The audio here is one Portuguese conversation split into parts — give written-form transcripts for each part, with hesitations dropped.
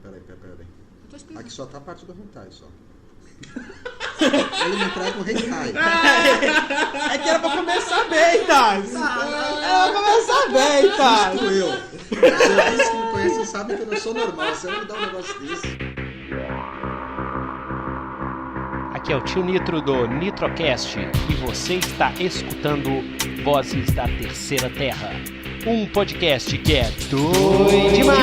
Peraí. Eu tô explicando. Aqui só tá a parte do hentai, só. Ele me entrega o hentai. É que era pra começar bem, Thales. Era pra começar bem, Thales. Sou eu. Vocês que me conhecem sabem que eu não sou normal. Você não me dá um negócio desse. Aqui é o tio Nitro do Nitrocast e você está escutando Vozes da Terceira Terra, um podcast que é doido demais!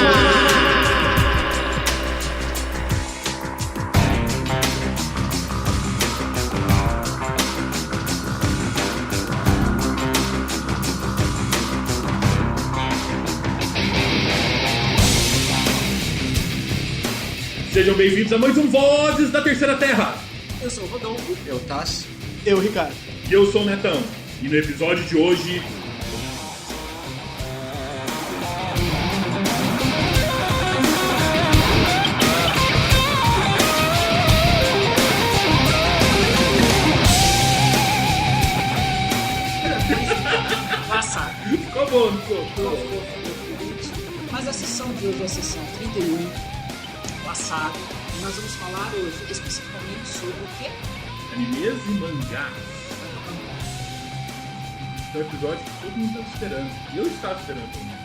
Sejam bem-vindos a mais um Vozes da Terceira Terra. Eu sou o Rodolfo. Eu, Tassi. Eu, Ricardo. E eu sou o Netão. E no episódio de hoje... Passado. Ficou bom, não ficou? Mas a sessão de hoje é a sessão 31, passado. E nós vamos falar hoje especificamente sobre o quê? Animes e mangás. Esse é o episódio que todo mundo estava esperando. E eu estava esperando também.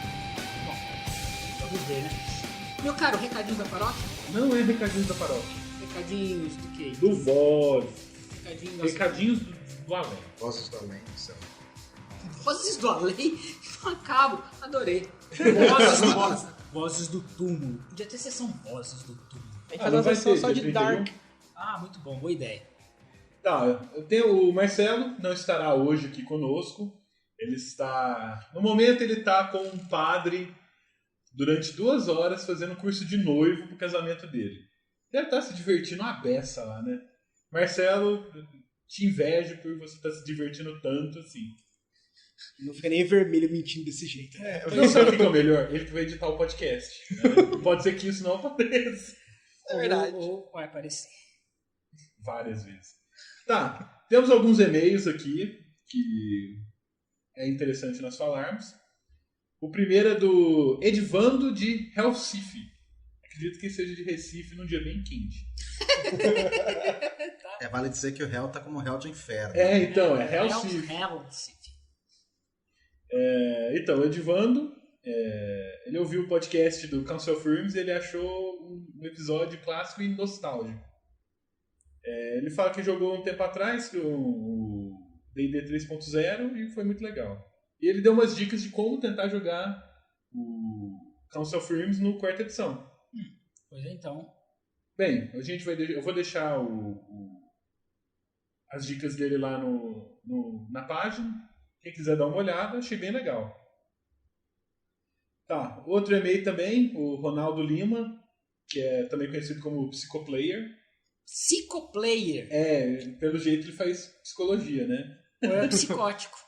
Bom, vamos ver, né? Meu caro, recadinhos da paróquia? Não é recadinhos da paróquia. Recadinhos do quê? Do Voz. Recadinhos Do além. Vozes do além, céu. Vozes do além? Macabro, adorei. Vozes do túmulo. Podia ter sessão Vozes do túmulo. Tem que fazer uma sessão só de Dark. Ah, muito bom, boa ideia. Tá, eu tenho o Marcelo, não estará hoje aqui conosco. Ele está... No momento ele está com um padre durante 2 horas fazendo um curso de noivo pro casamento dele. Deve estar se divertindo uma beça lá, né? Marcelo, te invejo por você estar se divertindo tanto assim. Não fica nem vermelho mentindo desse jeito. Não sabe o que é o melhor? Ele que vai editar o podcast. Né? Pode ser que isso não aconteça. É verdade. Ou vai aparecer. Várias vezes. Tá, temos alguns e-mails aqui que é interessante nós falarmos. O primeiro é do Edvando de Recife. Acredito que seja de Recife num dia bem quente. Vale dizer que o réu tá como réu de inferno. Então, é Recife. Então, o Edvando, ele ouviu o podcast do Council of Realms e ele achou um episódio clássico e nostálgico. Ele fala que jogou um tempo atrás o D&D 3.0 e foi muito legal. E ele deu umas dicas de como tentar jogar o Council of Realms no 4ª edição. Pois é, então. Bem, eu vou deixar as dicas dele lá na página. Quem quiser dar uma olhada, achei bem legal. Tá, outro e-mail também, o Ronaldo Lima, que é também conhecido como Psicoplayer. Psicoplayer. Pelo jeito ele faz psicologia, né? Ou é psicótico?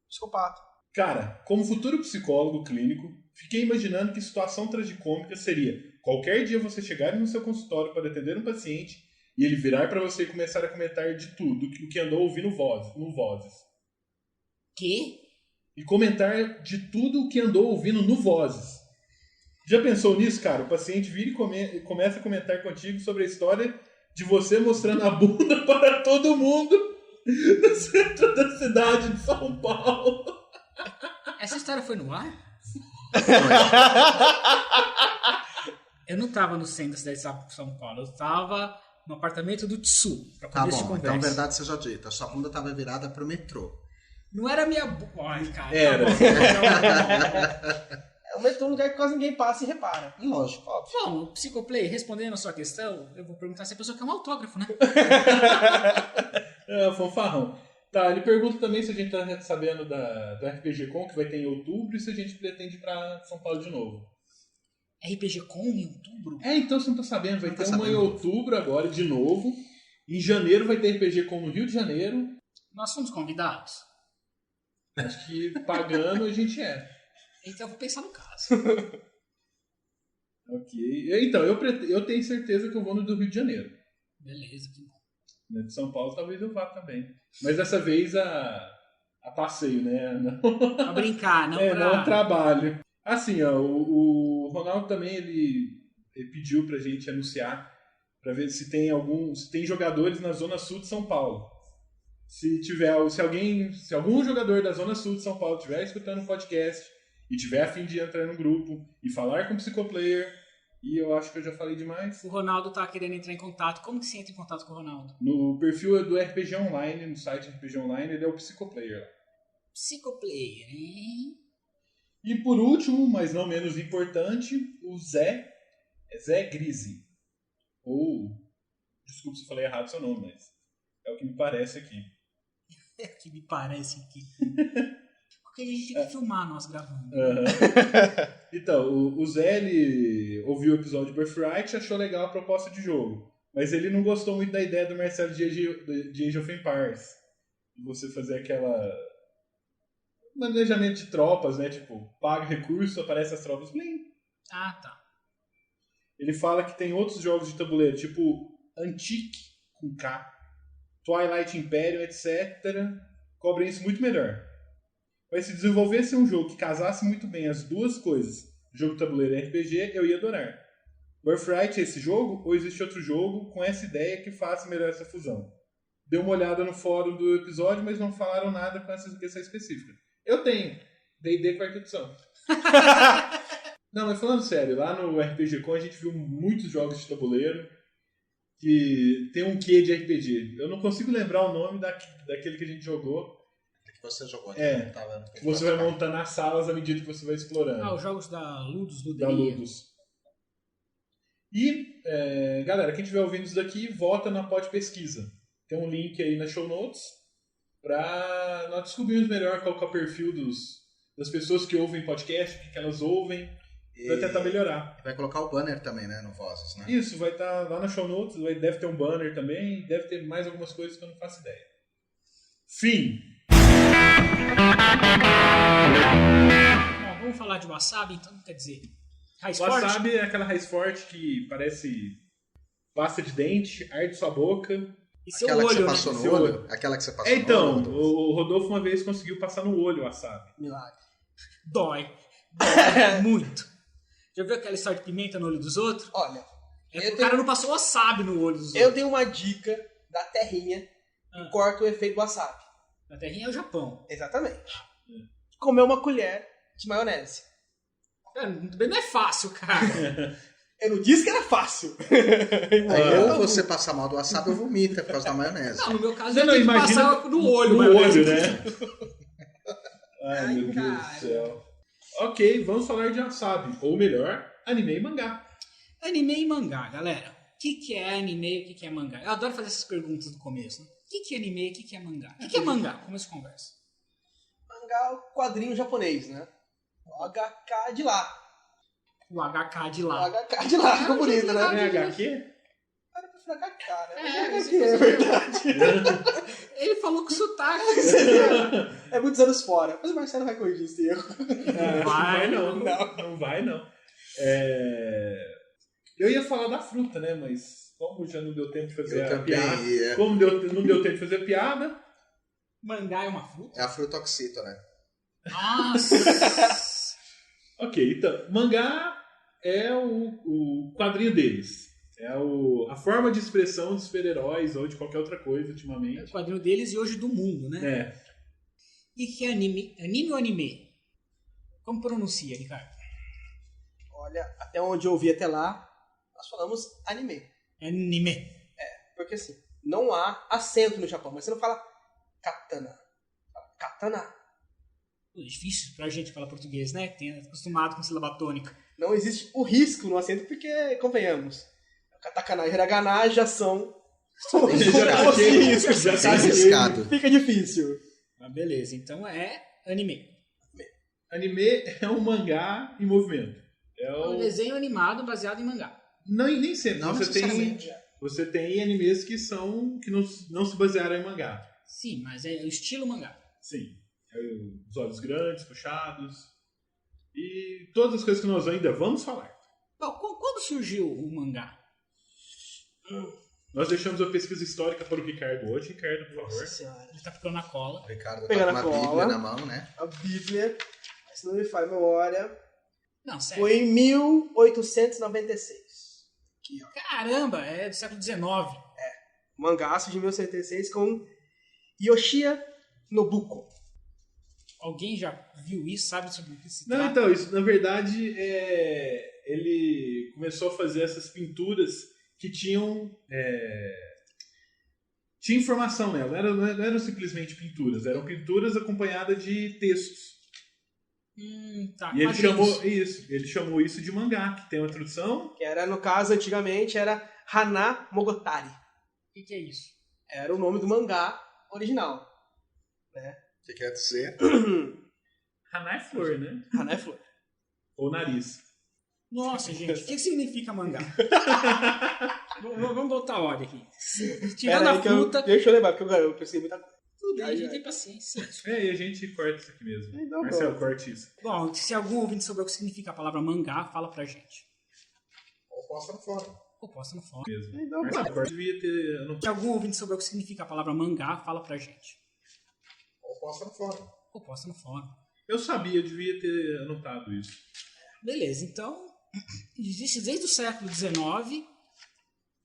Psicopata. Cara, como futuro psicólogo clínico, fiquei imaginando que situação tragicômica seria qualquer dia você chegar no seu consultório para atender um paciente e ele virar para você e começar a comentar de tudo o que andou ouvindo no Vozes. Quê? E comentar de tudo o que andou ouvindo no Vozes. Já pensou nisso, cara? O paciente vira e começa a comentar contigo sobre a história de você mostrando a bunda para todo mundo no centro da cidade de São Paulo. Essa história foi no ar? Eu não tava no centro da cidade de São Paulo. Eu tava no apartamento do Tsu. Pra Tá começo de bom, conversa. então verdade seja dita. A sua bunda tava virada pro metrô. Não era minha bunda. Ai, cara. Era. É um lugar que quase ninguém passa e repara. Lógico. Óbvio. Bom, Psicoplay, respondendo a sua questão, eu vou perguntar se a pessoa quer um autógrafo, né? Fanfarrão. Tá, ele pergunta também se a gente tá sabendo do RPG Con, que vai ter em outubro, e se a gente pretende ir pra São Paulo de novo. RPG Com em outubro? Então você não tá sabendo, vai Não ter tá uma em sabendo. outubro agora, de novo. Em janeiro vai ter RPG Con no Rio de Janeiro. Nós fomos convidados. Acho que pagando a gente é. Então eu vou pensar no caso. Ok. Então, eu tenho certeza que eu vou no do Rio de Janeiro. Beleza, que bom. De São Paulo talvez eu vá também. Mas dessa vez a passeio, né? Não, Pra brincar, não pra... não trabalho. Assim, ó, o Ronaldo também, ele ele pediu pra gente anunciar, pra ver se tem jogadores na Zona Sul de São Paulo. Se algum jogador da Zona Sul de São Paulo estiver escutando o podcast e tiver a fim de entrar no grupo e falar com o Psicoplayer, e eu acho que eu já falei demais. O Ronaldo tá querendo entrar em contato. Como que você entra em contato com o Ronaldo? No perfil do RPG Online, no site RPG Online, ele é o Psicoplayer. Psicoplayer, hein? E por último, mas não menos importante, o Zé Grise. Desculpa se eu falei errado seu nome, mas é o que me parece aqui. É o que me parece aqui. Porque a gente tem que filmar nós gravando. Uhum. Então, o Zé, ele ouviu o episódio de Birthright e achou legal a proposta de jogo. Mas ele não gostou muito da ideia do Marcelo de Age of Empires. Você fazer aquela manejamento de tropas, né? Tipo, paga recurso, aparece as tropas. Blim. Ah, tá. Ele fala que tem outros jogos de tabuleiro, tipo Antique, com K, Twilight Imperium, etc. Cobrem isso muito melhor. Mas se desenvolvesse um jogo que casasse muito bem as duas coisas, jogo tabuleiro e RPG, eu ia adorar. Birthright é esse jogo, ou existe outro jogo com essa ideia que faça melhor essa fusão? Dei uma olhada no fórum do episódio, mas não falaram nada com essa questão específica. Eu tenho. D&D quarta edição. Não, mas falando sério, lá no RPG Con a gente viu muitos jogos de tabuleiro que tem um quê de RPG. Eu não consigo lembrar o nome daquele que a gente jogou. Que você jogou. Que você vai montando as salas à medida que você vai explorando. Os jogos da Ludus, Da Ludus. E, galera, quem estiver ouvindo isso daqui, vota na Pod Pesquisa. Tem um link aí nas show notes para nós descobrirmos melhor qual que é o perfil das pessoas que ouvem podcast, o que elas ouvem, para tentar melhorar. Vai colocar o banner também, né, no Vozes, né? Isso, vai estar lá nas show notes, deve ter um banner também, deve ter mais algumas coisas que eu não faço ideia. Fim! Bom, vamos falar de wasabi, então, quer dizer, raiz O forte? wasabi é aquela raiz forte que parece pasta de dente, arde sua boca. E seu Aquela que olho, você né? passou no Seu olho? olho. Aquela que você passou Então, no olho? o Rodolfo uma vez conseguiu passar no olho o wasabi. Milagre. Dói muito. Já viu aquela história de pimenta no olho dos outros? Olha, O cara não passou wasabi no olho dos eu outros. tenho uma dica da terrinha que corta o efeito do wasabi. A terrinha é o Japão. Exatamente. Comer uma colher de maionese. Cara, também não é fácil, cara. Eu não disse que era fácil. Ou você passar mal do wasabi ou vomita por causa da maionese. Não, no meu caso, Não, eu tenho que imagina passar no olho. No maionese. olho, né? Ai, meu Deus cara. do céu. Ok, vamos falar de wasabi. Ou melhor, anime e mangá. Anime e mangá, galera. O que é anime e o que é mangá? Eu adoro fazer essas perguntas no começo. Né? O que é anime e o que é mangá? O que é mangá? Começo de conversa. Mangá é o quadrinho japonês, né? O HK de lá. O HK de O lá. HK de lá, ficou bonito, né? Não é HQ? Cara, eu prefiro HK, né? É, Mas você HQ, é verdade. Ele falou com sotaque. É muitos anos fora. Mas o Marcelo vai corrigir esse erro. Não vai não. Não. Não vai não. Eu ia falar da fruta, né? Mas como já não deu tempo de fazer Eu a também piada. ia. Como não deu tempo de fazer a piada. Mangá é uma fruta? É a frutoxito, né? Nossa! Ok, então, mangá é o quadrinho deles. É a forma de expressão de super-heróis ou de qualquer outra coisa É o ultimamente. quadrinho deles e hoje do mundo, né? É. E que é anime? Anime ou anime? Como pronuncia, Ricardo? Olha, até onde eu ouvi até lá, nós falamos anime. Anime. Porque assim, não há acento no Japão, mas você não fala katana. Fala katana. É difícil pra gente falar português, né? Que tem acostumado com sílaba tônica. Não existe o risco no acento, porque, convenhamos, katakana e hiragana já são... Já Fosse isso, já Tá arriscado. Fica difícil. Mas beleza, então é anime. Anime é um mangá em movimento. É É um desenho animado baseado em mangá. Não, e nem sempre. Não necessariamente. Você tem animes que não se basearam em mangá. Sim, mas é o estilo mangá. Sim. Os olhos grandes, puxados. E todas as coisas que nós ainda vamos falar. Bom, quando surgiu o mangá? Nós deixamos a pesquisa histórica para o Ricardo hoje. Ricardo, por favor. Nossa senhora. Ele tá ficando na cola. O Ricardo Pegando tá a com uma cola. bíblia na mão, né? A Bíblia, se não me falha a memória, Não, sério. foi em 1896. Aqui, ó. Caramba, é do século XIX. Mangaço de 1976 com Yoshia Nobuko. Alguém já viu isso? Sabe sobre o que se Não, trata? então, isso na verdade ele começou a fazer essas pinturas que tinham tinha informação nela, não eram simplesmente pinturas, eram pinturas acompanhadas de textos. Tá. E Quadrinhos. ele chamou isso de mangá, que tem uma tradução. Que era, no caso, antigamente, era Hana Mogotari. O que é isso? Era o nome do mangá original. O que quer dizer? Haná é flor, né? Hana é flor. Ou nariz. Nossa, gente, o que significa mangá? Vamos botar ordem aqui. Tirando a fruta... Deixa eu levar, porque eu pensei muita coisa. Tudo bem, a gente tem paciência. E a gente corta isso aqui mesmo. Então, Marcelo, corte isso. Bom, se algum ouvinte souber o que significa a palavra mangá, fala pra gente. Ou posta no fórum. Ou posta no fórum. Mesmo. Então, Marcelo, corte devia ter... Se algum ouvinte souber o que significa a palavra mangá, fala pra gente. Ou posta no fórum. Ou posta no fórum. Eu sabia, eu devia ter anotado isso. Beleza, então, existe desde o século XIX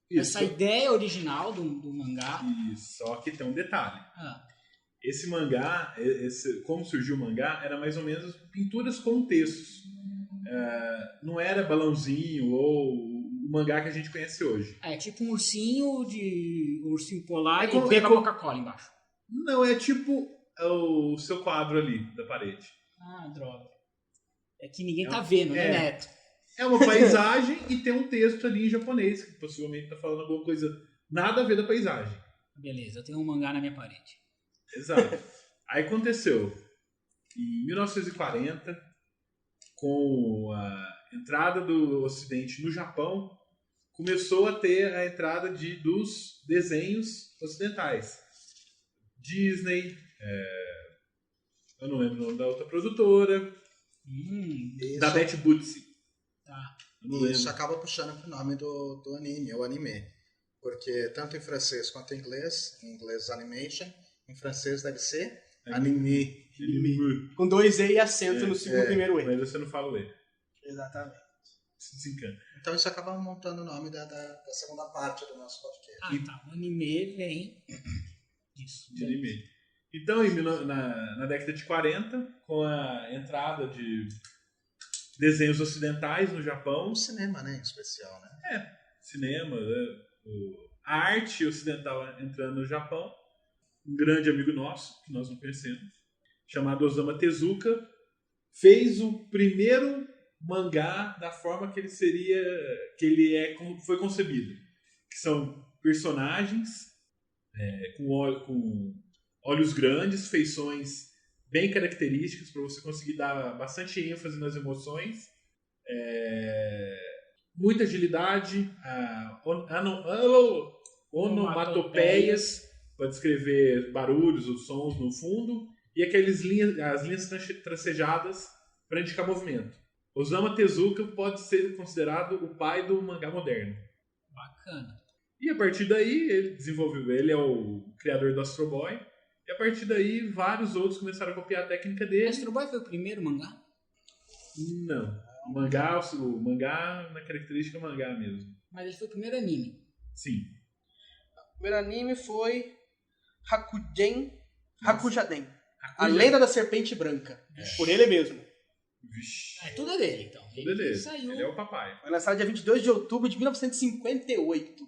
Isso. essa ideia original do mangá. Isso, só que tem um detalhe. Ah, Esse mangá, como surgiu o mangá, era mais ou menos pinturas com textos. Não era balãozinho ou o mangá que a gente conhece hoje. é tipo um ursinho polar É como- e pega é como- Coca-Cola embaixo. Não, é tipo o seu quadro ali, da parede. Ah, droga. É que ninguém tá vendo, né, Neto? É uma paisagem e tem um texto ali em japonês, que possivelmente está falando alguma coisa nada a ver da paisagem. Beleza, eu tenho um mangá na minha parede. Exato. Aí aconteceu, em 1940, com a entrada do Ocidente no Japão, começou a ter a entrada dos desenhos ocidentais. Disney, eu não lembro o nome da outra produtora, da Betty Bootsy. Tá. Eu não Isso lembro. acaba puxando pro nome do anime, o anime. Porque tanto em francês quanto em inglês animation, em francês deve ser anime. Com 2 E e acento no segundo primeiro E. Mas você não fala o E. Exatamente. Se desencana. Então isso acaba montando o nome da segunda parte do nosso podcast. Ah, tá. O anime vem disso. De anime. Então, na década de 40, com a entrada de desenhos ocidentais no Japão, O cinema, né, em especial, né? cinema, né, a arte ocidental entrando no Japão, um grande amigo nosso, que nós não conhecemos, chamado Osamu Tezuka, fez o primeiro mangá da forma que foi concebido, que são personagens com olhos grandes, feições bem características para você conseguir dar bastante ênfase nas emoções, muita agilidade, onomatopeias para descrever barulhos ou sons no fundo, e as linhas tracejadas para indicar movimento. Osamu Tezuka pode ser considerado o pai do mangá moderno. Bacana. E a partir daí, ele é o criador do Astro Boy, e a partir daí vários outros começaram a copiar a técnica dele. Astro Boy foi o primeiro mangá? Não. O mangá na característica mangá mesmo. Mas ele foi o primeiro anime. Sim. O primeiro anime foi Hakujaden. A Hakuja- Lenda da Serpente Branca. Por ele mesmo. Vixe. Tudo é dele, então. Ele Beleza. saiu. Ele é o papai. Foi lançado dia 22 de outubro de 1958.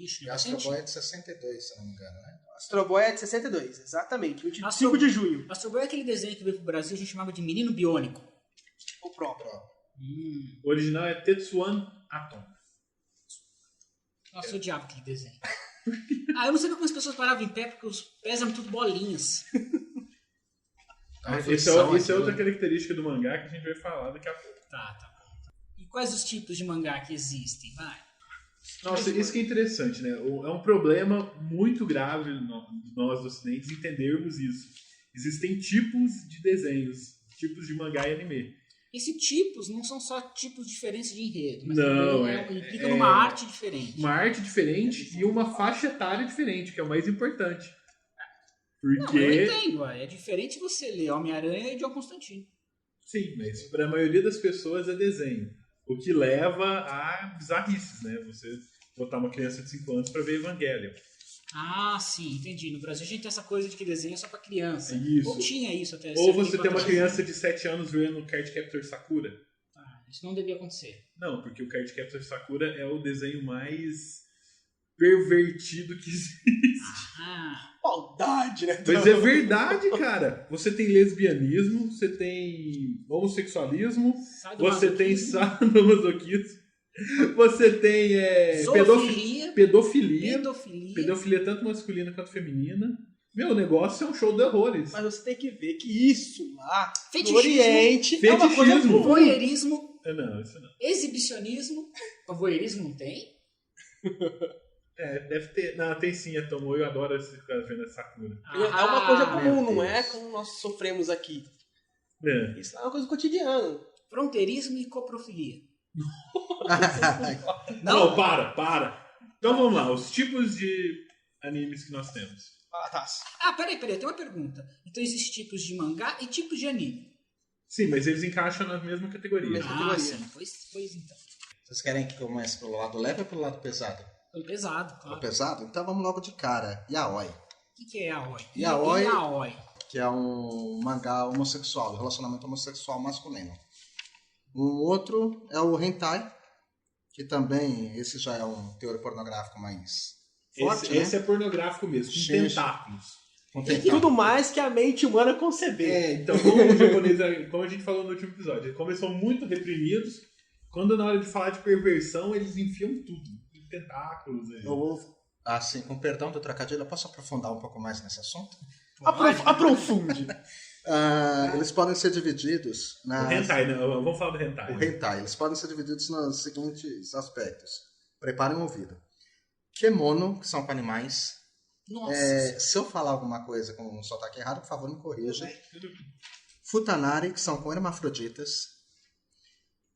Ixi, E Astro Boy é de 62, se eu não me engano, né? Astro Boy é de 62, exatamente. 25 Astro- de junho. Astro Boy é aquele desenho que veio pro Brasil, a gente chamava de Menino Biônico. O próprio. O original é Tetsuan Atom. Nossa, eu odiava aquele desenho. Eu não sei como as pessoas paravam em pé, porque os pés eram tudo bolinhas. Então, a Isso fricção é aqui, outra né? característica do mangá que a gente vai falar daqui a pouco. Tá bom. E quais os tipos de mangá que existem? Vai. Nossa, isso que é interessante, né? É um problema muito grave nós do Ocidente entendermos isso. Existem tipos de desenhos, tipos de mangá e anime. Esses tipos não são só tipos diferentes de enredo, mas Não, também implica numa arte diferente. Uma arte diferente e uma faixa etária diferente, que é o mais importante. Não, eu Porque... entendo. É diferente você ler Homem-Aranha e John Constantine. Sim, mas para a maioria das pessoas é desenho. O que leva a bizarrices, né? Você botar uma criança de 5 anos pra ver Evangelion. Ah, sim, entendi. No Brasil a gente tem essa coisa de que desenho é só pra criança. Isso. Ou tinha isso até. Ou você tem uma criança de 7 anos vendo Cardcaptor Sakura. Ah, isso não devia acontecer. Não, porque o Cardcaptor Sakura é o desenho mais pervertido que existe. Ah, Maldade, né? Mas é verdade, cara. Você tem lesbianismo, você tem homossexualismo, você tem sadomasoquismo, você tem zoofilia, pedofilia. pedofilia. Pedofilia tanto masculina quanto feminina. Meu, o negócio é um show de horrores. Mas você tem que ver que isso lá Fetichismo. no Oriente é uma coisa Fetichismo. comum. Voyeurismo, Não, isso não. exibicionismo. O voyeurismo não tem? Deve ter. Não, tem sim, a Tomoe. Eu adoro esse cara vendo essa Sakura. É uma coisa comum, meu não é Deus. como nós sofremos aqui. É. Isso é uma coisa cotidiana. Fronteirismo e coprofilia. Não, para. Então vamos lá, os tipos de animes que nós temos. Ah, tá. Ah, peraí, tem uma pergunta. Então existem tipos de mangá e tipos de anime. Sim, mas eles encaixam na mesma categoria. Mesma Ah, categoria. sim, pois então. Vocês querem que comece pelo lado leve ou pelo lado pesado? Foi pesado, Pelo claro. pesado? Então vamos logo de cara. Yaoi, O que é yaoi? Yaoi. Yaoi. que é um mangá homossexual, de relacionamento homossexual masculino. Um outro é o hentai, que também, esse já é um teor pornográfico mais forte, Esse é pornográfico mesmo, com Gente. tentáculos. Com E tentáculo. tudo mais que a mente humana conceber. Então, como o japonês, como a gente falou no último episódio, eles começam muito reprimidos. Quando na hora de falar de perversão, eles enfiam tudo. Tentáculos. Assim, com perdão do trocadilho, eu posso aprofundar um pouco mais nesse assunto? Aprofunde. Eles podem ser divididos O hentai, né? Vamos falar do hentai. O hentai. Eles podem ser divididos nos seguintes aspectos. Preparem o ouvido. Kemono, que são para animais. Nossa. Se eu falar alguma coisa com um sotaque errado, por favor, me corrija. Futanari, que são com hermafroditas.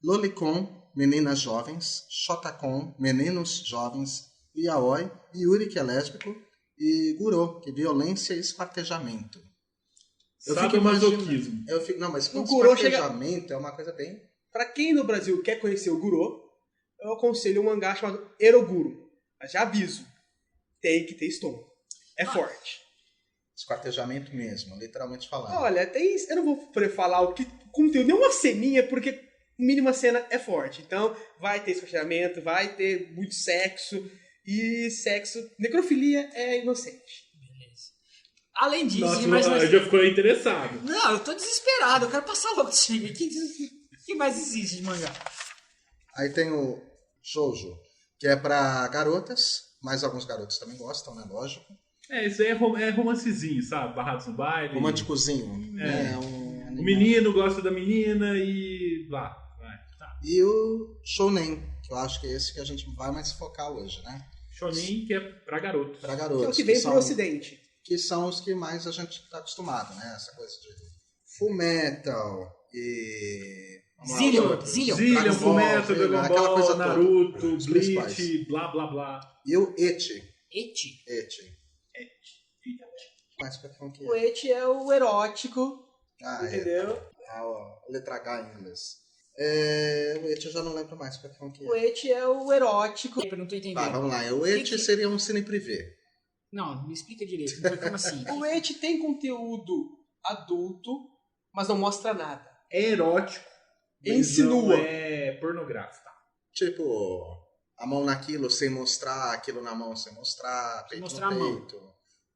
Lolicon, meninas jovens. Shotacon, meninos jovens. Yaoi, Yuri, que é lésbico. E Guro, que é violência e esquartejamento. Sadomasoquismo. Não, mas O Guro esquartejamento é uma coisa bem... Pra quem no Brasil quer conhecer o Guro, eu aconselho um mangá chamado Eroguro. Mas já aviso, tem que ter estômago. É forte. Esquartejamento mesmo, literalmente falando. Olha, eu não vou poder falar o que conteúdo, nem uma ceninha, porque mínima cena é forte. Então, vai ter esquartejamento, vai ter muito sexo. E sexo, necrofilia é inocente. Beleza. Além disso, Nossa, mas já ficou interessado. não, eu tô desesperado, eu quero passar logo desse filme. O que mais existe de mangá? Aí tem o shoujo, que é pra garotas, mas alguns garotos também gostam, né? Lógico. Isso aí é romancezinho, sabe? Barrados no baile. Românticozinho. É. Um O anime. menino gosta da menina e lá. Vai. E o shounen, que eu acho que é esse que a gente vai mais focar hoje, né? Shonen, que é pra garotos. Pra Que é garotos. o que vem são, pro ocidente. que são os que mais a gente tá acostumado, né? Essa coisa de Fullmetal e... Zillion, Zillion, Dragon Ball, Fullmetal, Dragon aquela Ball, coisa toda. Naruto, Os principais. Bleach, blá blá blá. E o ecchi. Eti. Mais pra quem que O é? eti é o erótico, entendeu? A letra H em inglês. O ecchi eu já não lembro mais pra quem que O é. eti é o erótico. Eu não tô entendendo. Tá, vamos lá. O ecchi seria um cine privê. Não, me explica direito. Como assim? O eti tem conteúdo adulto, mas não mostra nada. É erótico. mas Insinua. não é pornográfico. Tipo, a mão naquilo sem mostrar, aquilo na mão sem mostrar, peito mostrar no a mão. peito.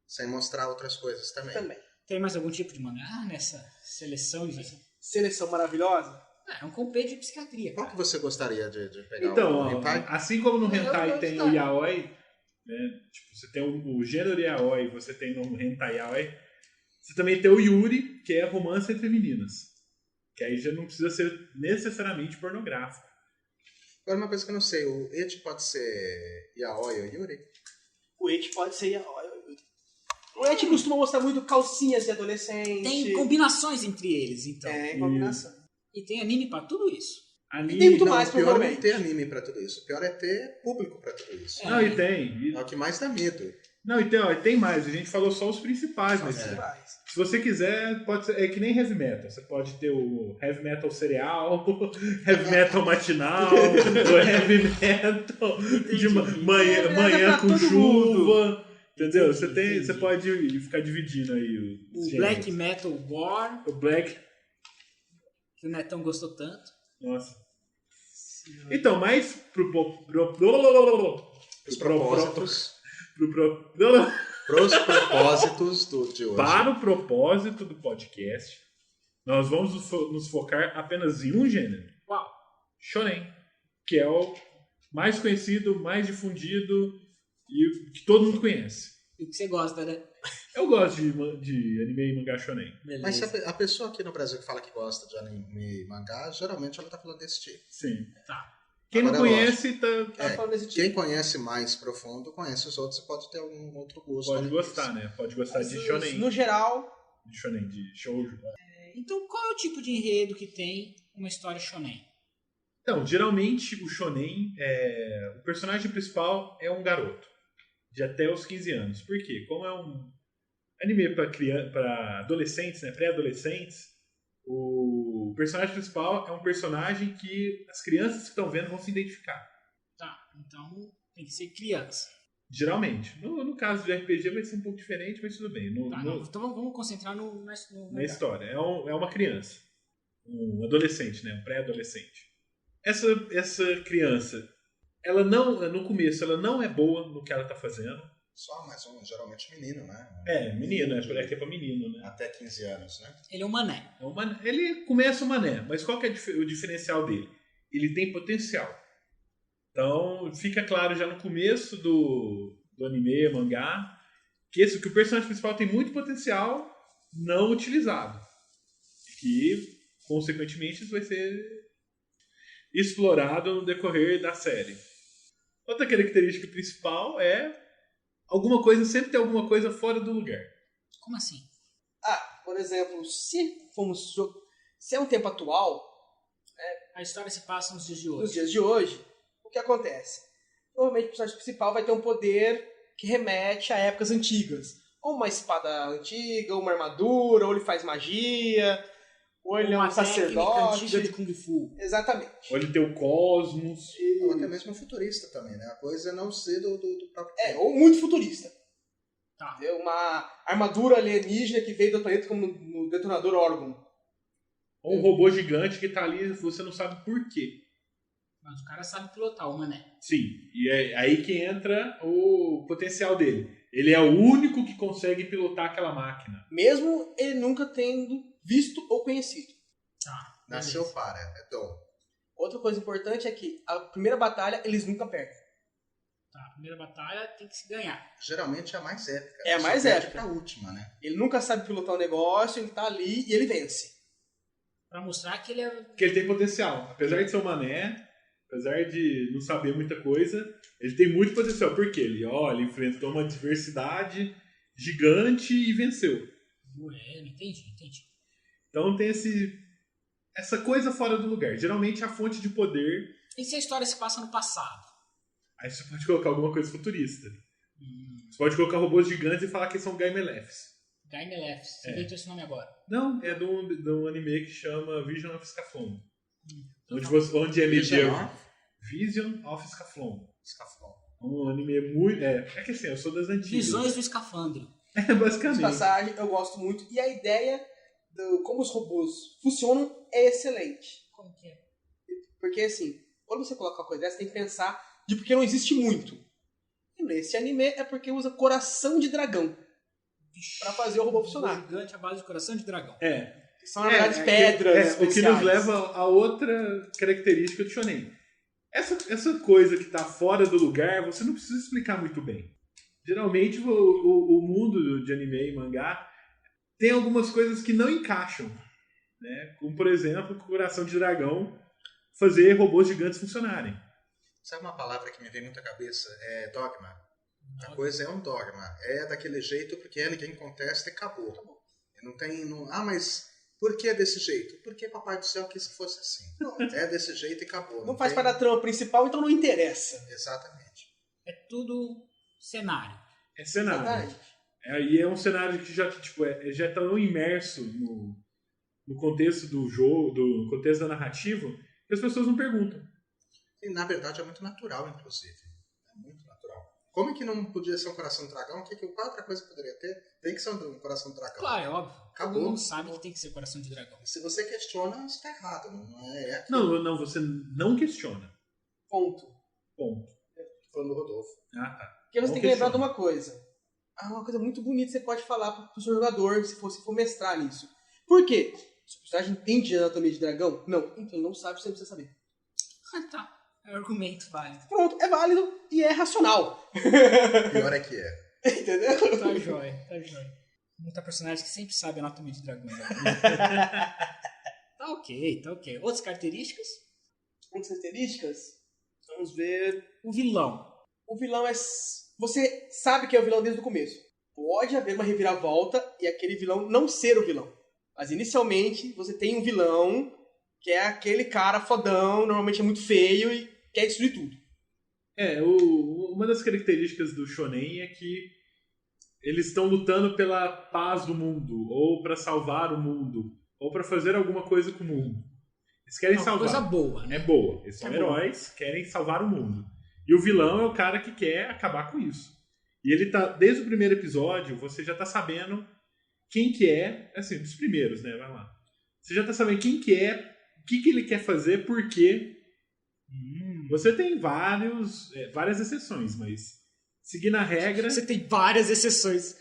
Sem mostrar outras coisas também. Também. Tem mais algum tipo de mangá nessa seleção de... Seleção maravilhosa. É um compêndio de psiquiatria, Qual cara. que você gostaria de pegar? Então, o ó, hentai? assim como no Eu hentai gosto tem da- o yaoi, né? Tipo, você tem o gênero yaoi, você tem no hentai yaoi, você também tem o yuri, que é romance entre meninas. Que aí já não precisa ser necessariamente pornográfico. Agora uma coisa que eu não sei, o ecchi pode ser yaoi ou yuri? O eti pode ser yaoi. O eti costuma mostrar muito calcinhas de adolescente. Tem combinações entre eles, então. Tem combinação. E tem anime pra tudo isso. Anime, tem muito Não, mais, o pior é não provavelmente. ter anime pra tudo isso. O pior é ter público pra tudo isso. Não, e tem. É o que mais dá medo. Não, então, tem mais. A gente falou só os principais, mas se você quiser, pode ser, é que nem heavy metal. Você pode ter o heavy metal cereal, heavy metal matinal, o heavy metal de manhã com chuva. Entendeu? Você pode ficar dividindo aí o black metal war. O black. Que o Netão gostou tanto. Nossa. Então, mas pros propósitos de hoje. Para o propósito do podcast, nós vamos nos focar apenas em um gênero. Qual? Shonen. Que é o mais conhecido, mais difundido e que todo mundo conhece. E o que você gosta, né? Eu gosto de anime e mangá shonen. Beleza. Mas se a pessoa aqui no Brasil que fala que gosta de anime e mangá, geralmente ela tá falando desse tipo. Sim. Tá. Quem não conhece, tá falando desse tipo. Quem conhece mais profundo, conhece os outros e pode ter algum outro gosto. Pode gostar, né? Pode gostar de shonen. No geral... De shonen, de shoujo. Então, qual é o tipo de enredo que tem uma história shonen? Então, geralmente o shonen, o personagem principal é um garoto. De até os 15 anos. Por quê? Como é um anime para adolescentes, né? Pré-adolescentes, o personagem principal é um personagem que as crianças que estão vendo vão se identificar. Tá, então tem que ser criança. Geralmente. No caso de RPG vai ser um pouco diferente, mas tudo bem. Então vamos concentrar na história. É uma criança. Um adolescente, né? Um pré-adolescente. Essa criança, ela não, no começo, ela não é boa no que ela tá fazendo. Só mais geralmente menino, né? Menino, é pra menino, né? Até 15 anos, né? Ele é um mané. Ele começa o mané, mas qual que é o diferencial dele? Ele tem potencial. Então, fica claro já no começo do anime, mangá, que o personagem principal tem muito potencial não utilizado. Que, consequentemente, isso vai ser explorado no decorrer da série. Outra característica principal é sempre ter alguma coisa fora do lugar. Como assim? Por exemplo, se é um tempo atual, a história se passa nos dias de hoje. O que acontece? Normalmente o personagem principal vai ter um poder que remete a épocas antigas. Ou uma espada antiga, ou uma armadura, ou ele faz magia, ou ele é um sacerdote. Antiga de Kung Fu. Exatamente. Ou ele tem o cosmos. Ou até mesmo futurista também, né? A coisa é não ser do próprio tempo. Ou muito futurista. Tá. Uma armadura alienígena que veio do planeta como no detonador Orgon. Ou um robô gigante que tá ali, você não sabe por quê. Mas o cara sabe pilotar o mané. Sim, e é aí que entra o potencial dele. Ele é o único que consegue pilotar aquela máquina. Mesmo ele nunca tendo visto ou conhecido. Tá. Nasceu para, é dom. Outra coisa importante é que a primeira batalha eles nunca perdem. Tá, a primeira batalha tem que se ganhar. Geralmente é a mais épica. É a mais Só perde épica. pra última, né? Ele nunca sabe pilotar um negócio, ele tá ali e ele vence. Pra mostrar que ele é... Que ele tem potencial. Apesar de ser um mané, apesar de não saber muita coisa, ele tem muito potencial. Por quê? Ele enfrentou uma adversidade gigante e venceu. Entendi. Então tem essa coisa fora do lugar. Geralmente a fonte de poder... E se a história se passa no passado? Aí você pode colocar alguma coisa futurista. Você pode colocar robôs gigantes e falar que são Gaimelefs. Gaimelefs. Você inventou esse nome agora? Não, é de um anime que chama Vision of Scaflon. Onde é medieval. Vision of Scaflon. Um anime muito... É que assim, eu sou das antigas. Visões do escafandro. Basicamente. Passagem, eu gosto muito. E a ideia de como os robôs funcionam é excelente. Como que é? Porque assim, quando você coloca uma coisa dessa, tem que pensar de porque não existe muito. E nesse anime é porque usa coração de dragão pra fazer o robô funcionar. Gigante à base de coração de dragão. Que são, na verdade, pedras o que nos leva a outra característica do shonen. Essa coisa que tá fora do lugar, você não precisa explicar muito bem. Geralmente o mundo de anime e mangá tem algumas coisas que não encaixam, né? Como, por exemplo, o coração de dragão fazer robôs gigantes funcionarem. Sabe uma palavra que me vem muito à cabeça? É dogma. A coisa é um dogma. É daquele jeito porque ninguém contesta e acabou. Não tem... mas por que desse jeito? Porque Papai do Céu quis que fosse assim. É desse jeito e acabou. Não faz parte da trama principal, então não interessa. Exatamente. É tudo cenário. É cenário. Verdade. E é um cenário que já, tipo, já tá tão imerso no contexto do jogo, no contexto da narrativa, que as pessoas não perguntam. E, na verdade, é muito natural, inclusive. É muito natural. Como é que não podia ser um coração de dragão? Qual outra coisa que poderia ter? Tem que ser um coração de dragão. Claro, é óbvio. Acabou. Todo mundo sabe que tem que ser coração de dragão. Se você questiona, você tá errado. Não é aquilo. Não, você não questiona. Ponto. Ponto. Falando do Rodolfo. Ah, tá. Porque você Não tem que lembrar de questiona. uma coisa. Uma coisa muito bonita que você pode falar pro seu jogador, se for mestrar nisso. Por quê? Se o personagem entende de anatomia de dragão? Não. Então ele não sabe, você precisa saber. Ah, tá. É um argumento válido. Pronto, é válido e é racional. Pior é que é. Entendeu? Tá jóia, tá jóia. Muita personagem que sempre sabe anatomia de dragão. Tá ok. Outras características? Outras características? Vamos ver. O vilão. O vilão é... Você sabe que é o vilão desde o começo. Pode haver uma reviravolta e aquele vilão não ser o vilão. Mas inicialmente você tem um vilão que é aquele cara fodão, normalmente é muito feio e quer destruir tudo. Uma das características do shonen é que eles estão lutando pela paz do mundo, ou para salvar o mundo, ou para fazer alguma coisa com o mundo. Eles querem Uma salvar. coisa boa, né? É boa. Eles são É heróis, querem salvar o mundo. E o vilão é o cara que quer acabar com isso. E ele tá, desde o primeiro episódio, você já tá sabendo quem que é, assim, dos primeiros, né? Vai lá. Você já tá sabendo quem que é, o que ele quer fazer, por quê. Você tem várias exceções, mas seguindo a regra... Você tem várias exceções.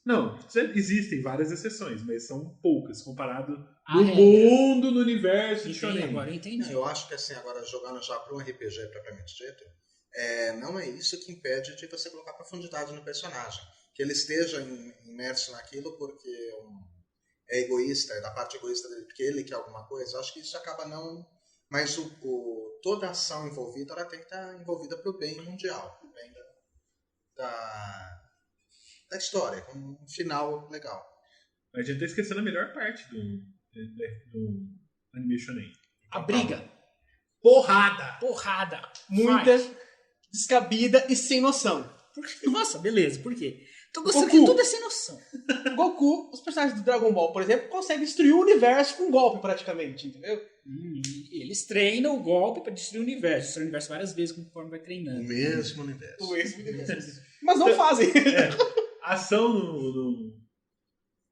Não, existem várias exceções, mas são poucas comparado A no regra. mundo, no universo de Entendi, shonen. agora eu entendi. Eu acho que assim, agora jogando já para um RPG propriamente dito, não é isso que impede de você colocar profundidade no personagem. Que ele esteja imerso naquilo porque é egoísta, é da parte egoísta dele, porque ele quer alguma coisa. Eu acho que isso acaba não... Mas toda a ação envolvida, ela tem que estar envolvida para o bem mundial, pro bem da história, com um final legal. Mas a gente tá esquecendo a melhor parte do anime shonen. A briga. Porrada! Muita, Fight. descabida e sem noção. Nossa, beleza, por quê? Tô gostando Goku. que tudo é sem noção. Goku, os personagens do Dragon Ball, por exemplo, conseguem destruir o universo com um golpe praticamente, entendeu? E eles treinam o golpe pra destruir o universo. Destruir o universo várias vezes conforme vai O treinando. mesmo universo. O mesmo universo. Mas não fazem. A ação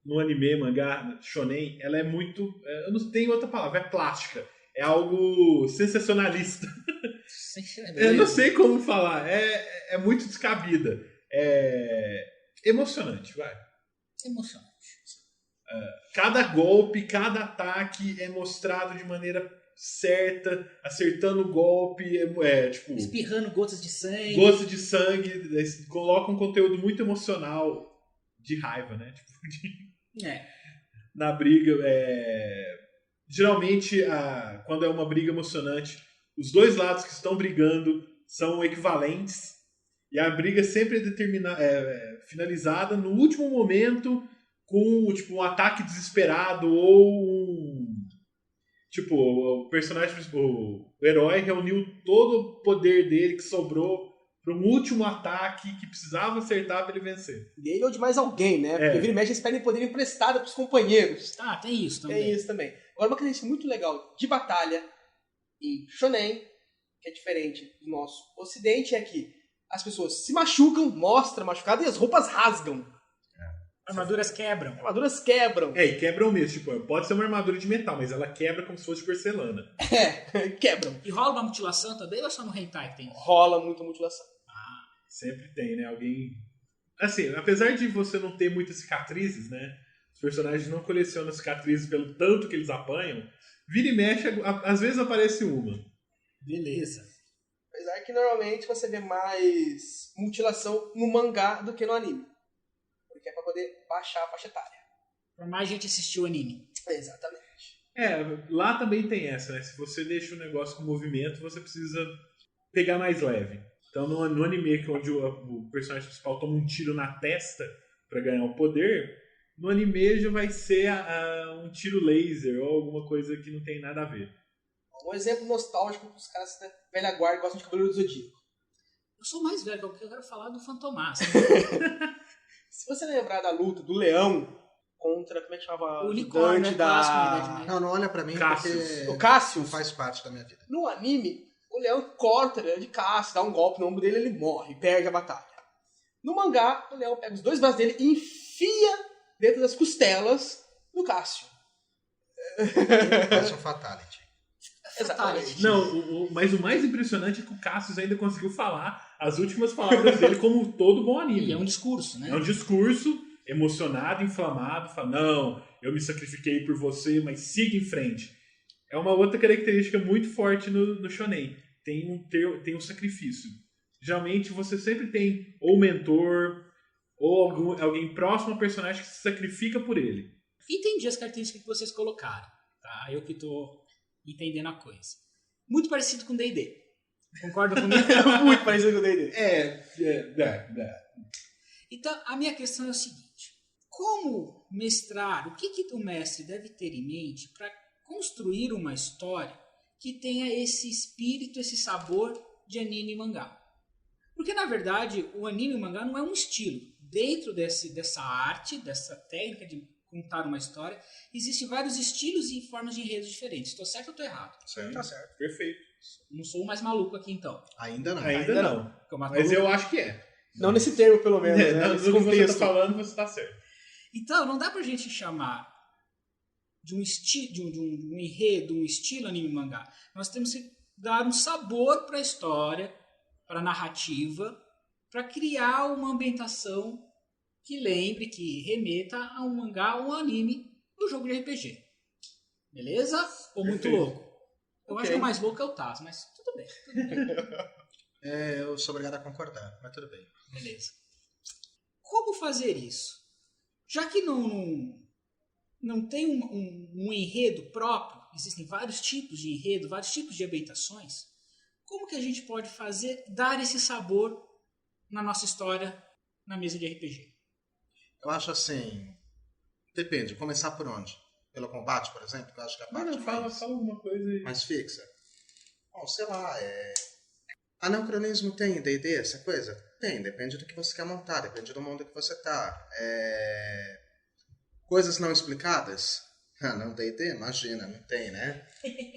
no anime, mangá, shonen, ela é muito... Eu não tenho outra palavra, é plástica. É algo sensacionalista. Eu não sei como falar. É muito descabida. É emocionante, vai. Emocionante. Cada golpe, cada ataque é mostrado de maneira certa, acertando o golpe, tipo... Espirrando gotas de sangue. Gosto de sangue, eles colocam um conteúdo muito emocional, de raiva, né? Tipo, na briga. Geralmente, quando é uma briga emocionante, os dois lados que estão brigando são equivalentes, e a briga sempre é finalizada no último momento com tipo, um ataque desesperado ou tipo, o personagem, o herói reuniu todo o poder dele que sobrou para um último ataque que precisava acertar para ele vencer. Dele ou de mais alguém, né? Porque vira e mexe, eles pedem poder emprestado pros companheiros. Ah, tem isso também. Tem isso também. Agora, uma característica muito legal de batalha em shonen, que é diferente do nosso ocidente, é que as pessoas se machucam, mostram machucado e as roupas rasgam. Armaduras quebram. Armaduras quebram. E quebram mesmo. Tipo, pode ser uma armadura de metal, mas ela quebra como se fosse porcelana. Quebram. E rola uma mutilação também ou é só no hentai que tem isso? Rola muita mutilação. Sempre tem, né? Alguém... Assim, apesar de você não ter muitas cicatrizes, né? Os personagens não colecionam cicatrizes pelo tanto que eles apanham. Vira e mexe, às vezes aparece uma. Beleza. Apesar que normalmente você vê mais mutilação no mangá do que no anime. Porque é pra poder baixar a faixa etária. Pra mais gente assistir o anime. Exatamente. Lá também tem essa, né? Se você deixa o negócio com movimento, você precisa pegar mais leve. Então, no anime, onde o personagem principal toma um tiro na testa pra ganhar o poder, no anime já vai ser um tiro laser ou alguma coisa que não tem nada a ver. Um exemplo nostálgico para os caras da velha guarda que gostam de Cavaleiro do Zodíaco. Eu sou mais velho, porque eu quero falar do Fantomas. Se você lembrar da luta do leão contra, como é que chamava? O unicórnio, né? Clássico da Idade Média. Não olha pra mim Cassius. porque O Cassius. faz parte da minha vida. No anime, o leão corta ele de caça, dá um golpe no ombro dele, ele morre, perde a batalha. No mangá, o leão pega os 2 braços dele e enfia dentro das costelas do Cássio. Faz um fatality. Exatamente. Não, mas o mais impressionante é que o Cassius ainda conseguiu falar as últimas palavras dele como todo bom anime. E é um discurso, né? É um discurso emocionado, inflamado, fala, não, eu me sacrifiquei por você, mas siga em frente. É uma outra característica muito forte no shonen. Tem um sacrifício. Geralmente você sempre tem ou mentor, ou alguém próximo ao personagem que se sacrifica por ele. Entendi as características que vocês colocaram, tá? Eu que tô entendendo a coisa. Muito parecido com D&D. Concorda comigo? Muito parecido com o D&D. Então, a minha questão é o seguinte. Como mestrar, o que o mestre deve ter em mente para construir uma história que tenha esse espírito, esse sabor de anime e mangá? Porque, na verdade, o anime e o mangá não é um estilo. Dentro dessa arte, dessa técnica de contar uma história, existem vários estilos e formas de enredos diferentes. Estou certo ou estou errado? Sim. Tá certo. Perfeito. Não sou o mais maluco aqui, então. Ainda não. Ainda não. Porque o mais Mas maluco- eu acho que é. Não nesse termo, pelo menos. Né? No Nesse que você contexto. tá falando, você tá certo. Então, não dá pra gente chamar de um enredo, um estilo anime e mangá. Nós temos que dar um sabor para a história, para a narrativa, para criar uma ambientação que lembre, que remeta a um mangá ou um anime do jogo de RPG. Beleza? Ou muito Perfeito. louco? Eu Ok. acho que o mais louco é o Taz, mas tudo bem. Eu sou obrigado a concordar, mas tudo bem. Beleza. Como fazer isso? Já que não tem um enredo próprio, existem vários tipos de enredo, vários tipos de ambientações, como que a gente pode dar esse sabor na nossa história na mesa de RPG? Eu acho assim, depende, começar por onde? Pelo combate, por exemplo, que eu acho que é a parte Fala alguma coisa aí. mais fixa. Bom, sei lá, anacronismo tem em D&D, essa coisa? Tem, depende do que você quer montar, depende do mundo que você tá. Coisas não explicadas? Não, D&D, imagina, não tem, né?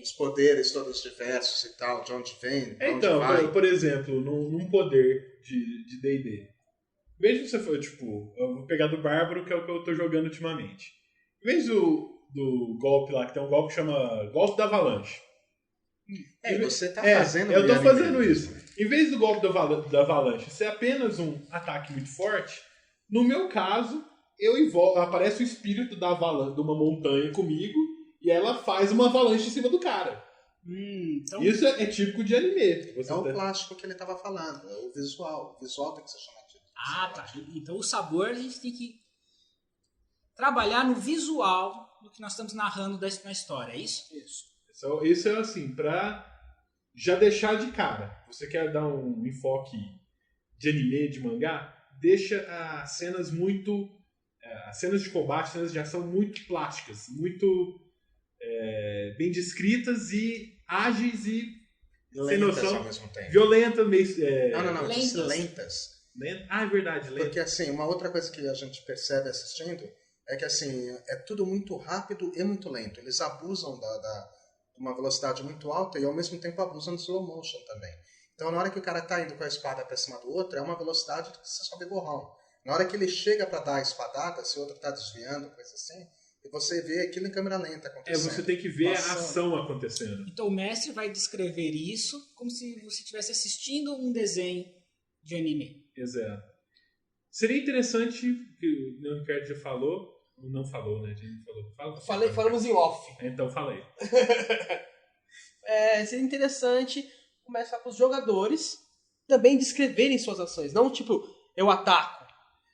Os poderes todos diversos e tal, de onde vem, de onde Então, vai. por exemplo, num poder de D&D. Em vez de você for, tipo, eu vou pegar do Bárbaro, que é o que eu tô jogando ultimamente. Em vez do golpe lá, que tem um golpe que chama Golpe da Avalanche. Você tá fazendo eu tô anime. fazendo isso. Em vez do golpe da Avalanche ser apenas um ataque muito forte, no meu caso, aparece o espírito da avalanche, de uma montanha comigo, e ela faz uma avalanche em cima do cara. Então, Isso é típico de anime. É o plástico que ele tava falando, é o visual. O visual tem que ser chamativo. tá. Então o sabor a gente tem que trabalhar no visual do que nós estamos narrando na história, é isso? Isso é assim, pra já deixar de cara. Você quer dar um enfoque de anime, de mangá? Deixa as cenas as cenas de combate, cenas de ação muito plásticas, muito bem descritas e ágeis e sem Lentas noção. ao mesmo tempo. Violentas, meio... Não, Lentas. disse lentas. Ah, é verdade, lenta. Porque assim, uma outra coisa que a gente percebe assistindo é que assim, é tudo muito rápido e muito lento. Eles abusam de uma velocidade muito alta e ao mesmo tempo abusam do slow motion também. Então na hora que o cara tá indo com a espada pra cima do outro, é uma velocidade que você só vê borrão. Na hora que ele chega pra dar a espadada, se o outro tá desviando, coisa assim, e você vê aquilo em câmera lenta acontecendo. Você tem que ver Nossa. a ação acontecendo. Então o mestre vai descrever isso como se você estivesse assistindo um desenho de anime. Exato. Seria interessante, que o Ricardo já falou, não falou, né? A gente não falou. Falamos em off. Então falei. Seria interessante começar com os jogadores também descreverem suas ações. Não tipo, eu ataco,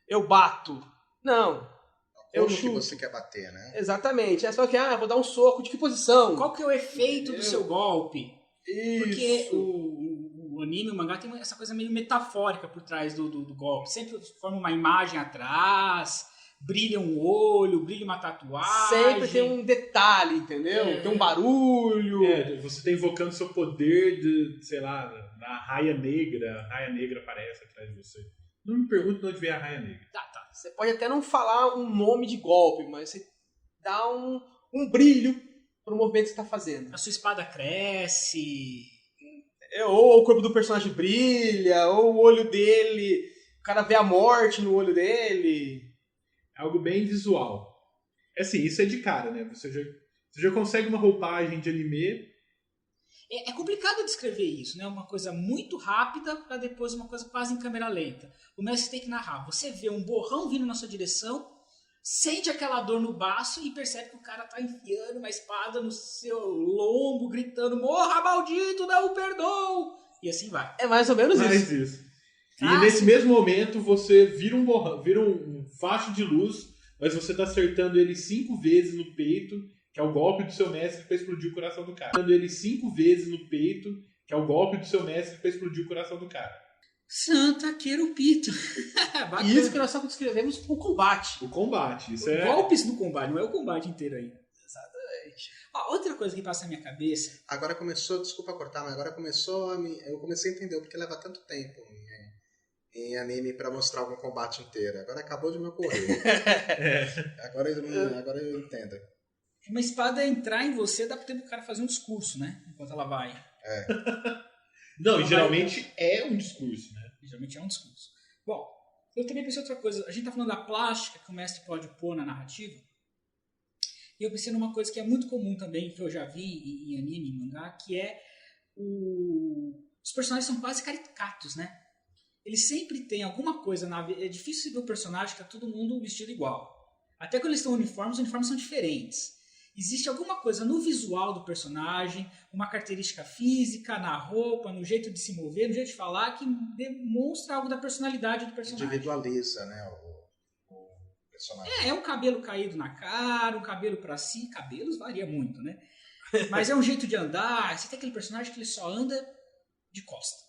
eu bato. Não. Eu Como que chuto. você quer bater, né? Exatamente. É só que, vou dar um soco. De que posição? Qual que é o efeito do seu golpe? Porque Isso. o anime, o mangá tem essa coisa meio metafórica por trás do golpe. Sempre forma uma imagem atrás, brilha um olho, brilha uma tatuagem. Sempre tem um detalhe, entendeu? Tem um barulho. Você tá invocando seu poder de, sei lá, na Raia Negra. A Raia Negra aparece atrás de você. Não me pergunte de onde vem a Raia Negra. Tá. Você pode até não falar um nome de golpe, mas você dá um brilho pro movimento que você tá fazendo. A sua espada cresce. Ou o corpo do personagem brilha, ou o olho dele, o cara vê a morte no olho dele. É algo bem visual. Assim, isso é de cara, né? Você já consegue uma roupagem de anime. É complicado descrever isso, né? Uma coisa muito rápida para depois uma coisa quase em câmera lenta. O mestre tem que narrar. Você vê um borrão vindo na sua direção, sente aquela dor no baço e percebe que o cara tá enfiando uma espada no seu lombo, gritando: morra, maldito, não o perdoo! E assim vai. É mais ou menos Faz isso. isso. E nesse mesmo momento você vira um facho de luz, mas você tá acertando ele 5 vezes no peito, que é o golpe do seu mestre pra explodir o coração do cara. Acertando ele 5 vezes no peito, que é o golpe do seu mestre pra explodir o coração do cara. Santa Querupito. E isso que nós só descrevemos o combate. O combate, isso Golpes no combate, não é o combate inteiro aí. Exatamente. Outra coisa que passa na minha cabeça. Agora começou, desculpa cortar, mas agora começou eu comecei a entender o porquê leva tanto tempo em anime pra mostrar algum combate inteiro. Agora acabou de me ocorrer. Agora eu entendo. Uma espada entrar em você, dá pra tempo do cara fazer um discurso, né? Enquanto ela vai. Não, geralmente é um discurso, né? Geralmente é um discurso. Bom, eu também pensei outra coisa. A gente tá falando da plástica que o mestre pode pôr na narrativa. E eu pensei numa coisa que é muito comum também, que eu já vi em anime, em mangá, que é os personagens são quase caricatos, né? Eles sempre têm alguma coisa é difícil ver o personagem que tá todo mundo vestido igual. Até quando eles estão uniformes, os uniformes são diferentes. Existe alguma coisa no visual do personagem, uma característica física, na roupa, no jeito de se mover, no jeito de falar, que demonstra algo da personalidade do personagem. Individualiza, né, o personagem. É um cabelo caído na cara, um cabelo pra cima. Cabelos varia muito, né? Mas é um jeito de andar. Você tem aquele personagem que ele só anda de costa.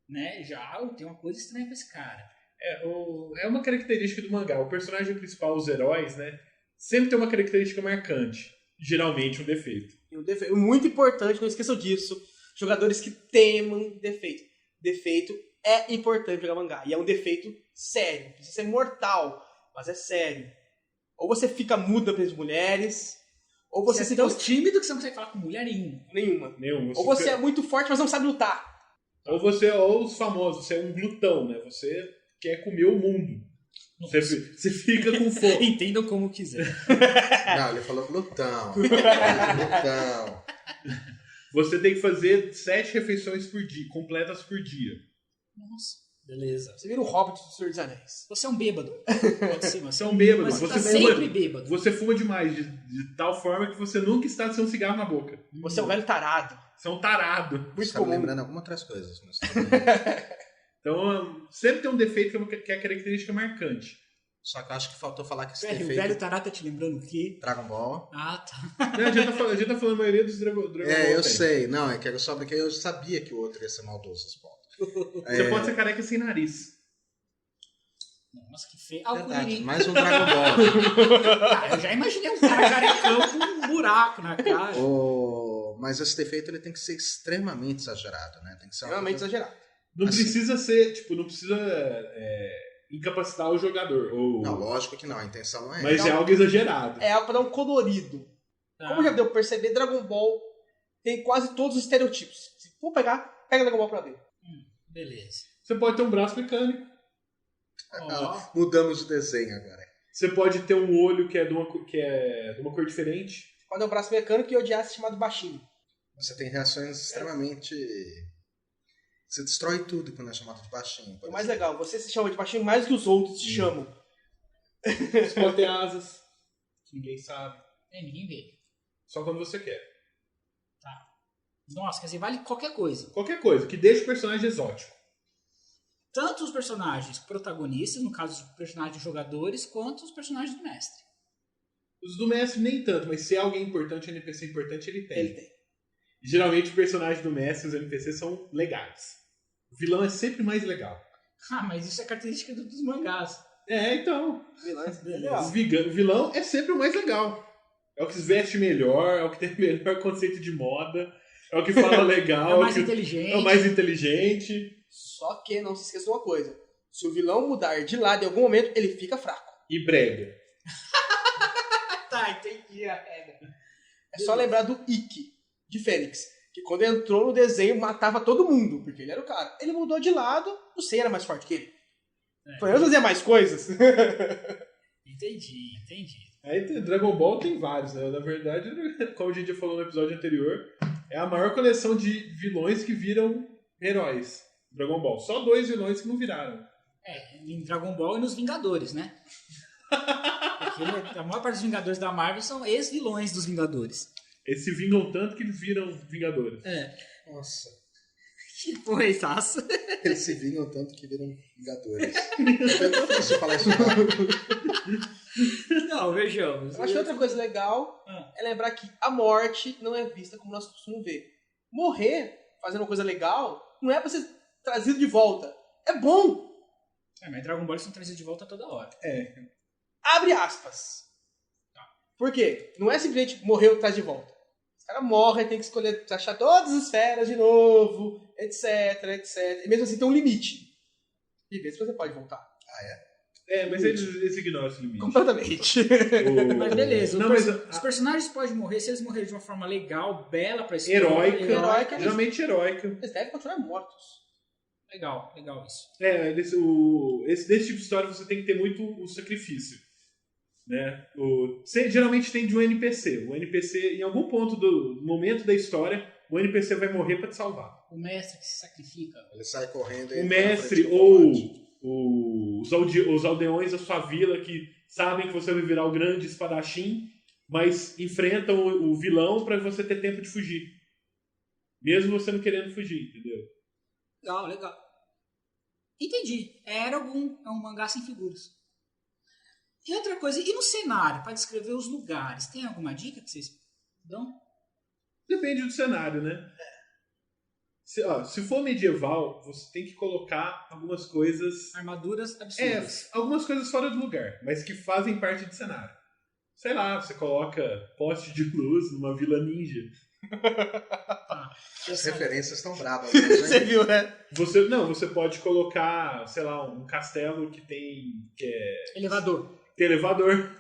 Né? Já tem uma coisa estranha com esse cara. É uma característica do mangá. O personagem principal, os heróis, né? Sempre tem uma característica marcante. Geralmente um defeito. Muito importante, não esqueçam disso. Jogadores que temam defeito. Defeito é importante jogar mangá. E é um defeito sério. Precisa ser mortal, mas é sério. Ou você fica mudo na presença de mulheres, ou você é tão tímido que você não consegue falar com mulher nenhuma. Nenhuma. Ou você é muito forte, mas não sabe lutar. Ou os famosos, você é um glutão, né? Você quer comer o mundo. Você fica com fome. Entendam como quiser. Não, ele falou glutão. Glutão. Você tem que fazer 7 refeições por dia, completas por dia. Nossa, beleza. Você vira o Hobbit do Senhor dos Anéis. Você é um bêbado. Pode ser, você é um bêbado. Mas você tá sempre bêbado. Você fuma demais, de tal forma que você nunca está sem um cigarro na boca. Você é um velho tarado. Você é um tarado. Muito comum. Lembrando algumas outras coisas. Mas... Então, sempre tem um defeito que é a característica marcante. Só que eu acho que faltou falar que esse defeito... O velho tarado tá te lembrando o quê? Dragon Ball. Ah, tá. Não, a gente tá falando a maioria dos Dragon Ball. Eu sei. Não, é que eu só porque eu sabia que o outro ia ser maldoso esse ponto. Você pode ser careca sem nariz. Nossa, que feio. Verdade, mais um Dragon Ball. Eu já imaginei um cara carecão com um buraco na cara. Mas esse defeito ele tem que ser extremamente exagerado, né? Tem que ser extremamente exagerado. Não assim, precisa ser, não precisa incapacitar o jogador. Não, lógico que não, a intenção não é. Mas é algo exagerado. É algo pra dar um colorido. Como já deu pra perceber, Dragon Ball tem quase todos os estereotipos. Se for pegar, pega Dragon Ball pra ver. Beleza. Você pode ter um braço mecânico. Mudamos o desenho agora. Você pode ter um olho que é de uma cor diferente. Você pode ter um braço mecânico e odiar ser chamado baixinho. Você tem reações extremamente... Você destrói tudo quando é chamado de baixinho. É mais legal, você se chama de baixinho mais do que os outros te chamam. Você pode ter asas, que ninguém sabe. Ninguém vê. Só quando você quer. Tá. Nossa, quer dizer, vale qualquer coisa. Qualquer coisa, que deixe o personagem exótico. Tanto os personagens protagonistas, no caso os personagens jogadores, quanto os personagens do mestre. Os do mestre nem tanto, mas se é alguém importante, NPC importante, ele tem. Ele tem. Geralmente o personagem do mestre e os NPCs são legais. O vilão é sempre mais legal. Mas isso é característica dos mangás. Então. O vilão é sempre o mais legal. É o que se veste melhor, é o que tem o melhor conceito de moda. É o que fala legal. É o mais que inteligente. É o mais inteligente. Só que não se esqueça de uma coisa. Se o vilão mudar de lado em algum momento, ele fica fraco. E brega. Tá, entendi a regra. É só lembrar do Ikki, de Fênix. Que quando entrou no desenho, matava todo mundo. Porque ele era o cara. Ele mudou de lado, o Sei era mais forte que ele. Foi eu fazer mais coisas. Entendi. Aí Dragon Ball tem vários, né? Na verdade, como a gente já falou no episódio anterior, é a maior coleção de vilões que viram heróis. Dragon Ball. Só 2 vilões que não viraram. Em Dragon Ball e nos Vingadores, né? Porque a maior parte dos Vingadores da Marvel são ex-vilões dos Vingadores. Eles se vingam tanto que eles viram Vingadores. Nossa. Que porra é isso? Eles se vingam tanto que viram Vingadores. É difícil falar isso. Não, vejamos. Eu acho que outra coisa legal é lembrar que a morte não é vista como nós costumamos ver. Morrer fazendo uma coisa legal não é pra ser trazido de volta. É bom. Mas Dragon Ball eles são trazidos de volta toda hora. Abre aspas. Por quê? Não é simplesmente morreu e traz de volta. Os caras morrem, tem que escolher, achar todas as esferas de novo, etc. E mesmo assim tem um limite. E vê se você pode voltar. Mas eles ignoram esse limite. Completamente. Mas beleza, Não, os personagens podem morrer se eles morrerem de uma forma legal, bela pra história. Heróica. Geralmente heróica. Eles devem continuar mortos. Legal isso. Desse tipo de história você tem que ter muito o sacrifício. Né? Geralmente tem de um NPC. O NPC, em algum ponto do momento da história, o NPC vai morrer pra te salvar. O mestre que se sacrifica. Ele sai correndo. O mestre ou os aldeões da sua vila que sabem que você vai virar o grande espadachim, mas enfrentam o vilão pra você ter tempo de fugir. Mesmo você não querendo fugir, entendeu? Legal. Entendi. É um mangá sem figuras. E outra coisa, e no cenário, para descrever os lugares, tem alguma dica que vocês dão? Depende do cenário, né? Se for medieval, você tem que colocar algumas coisas... Armaduras absurdas. Algumas coisas fora do lugar, mas que fazem parte do cenário. Sei lá, você coloca poste de luz numa vila ninja. As referências estão bravas. Você viu, né? Você pode colocar, sei lá, um castelo que é... Elevador. Tem elevador.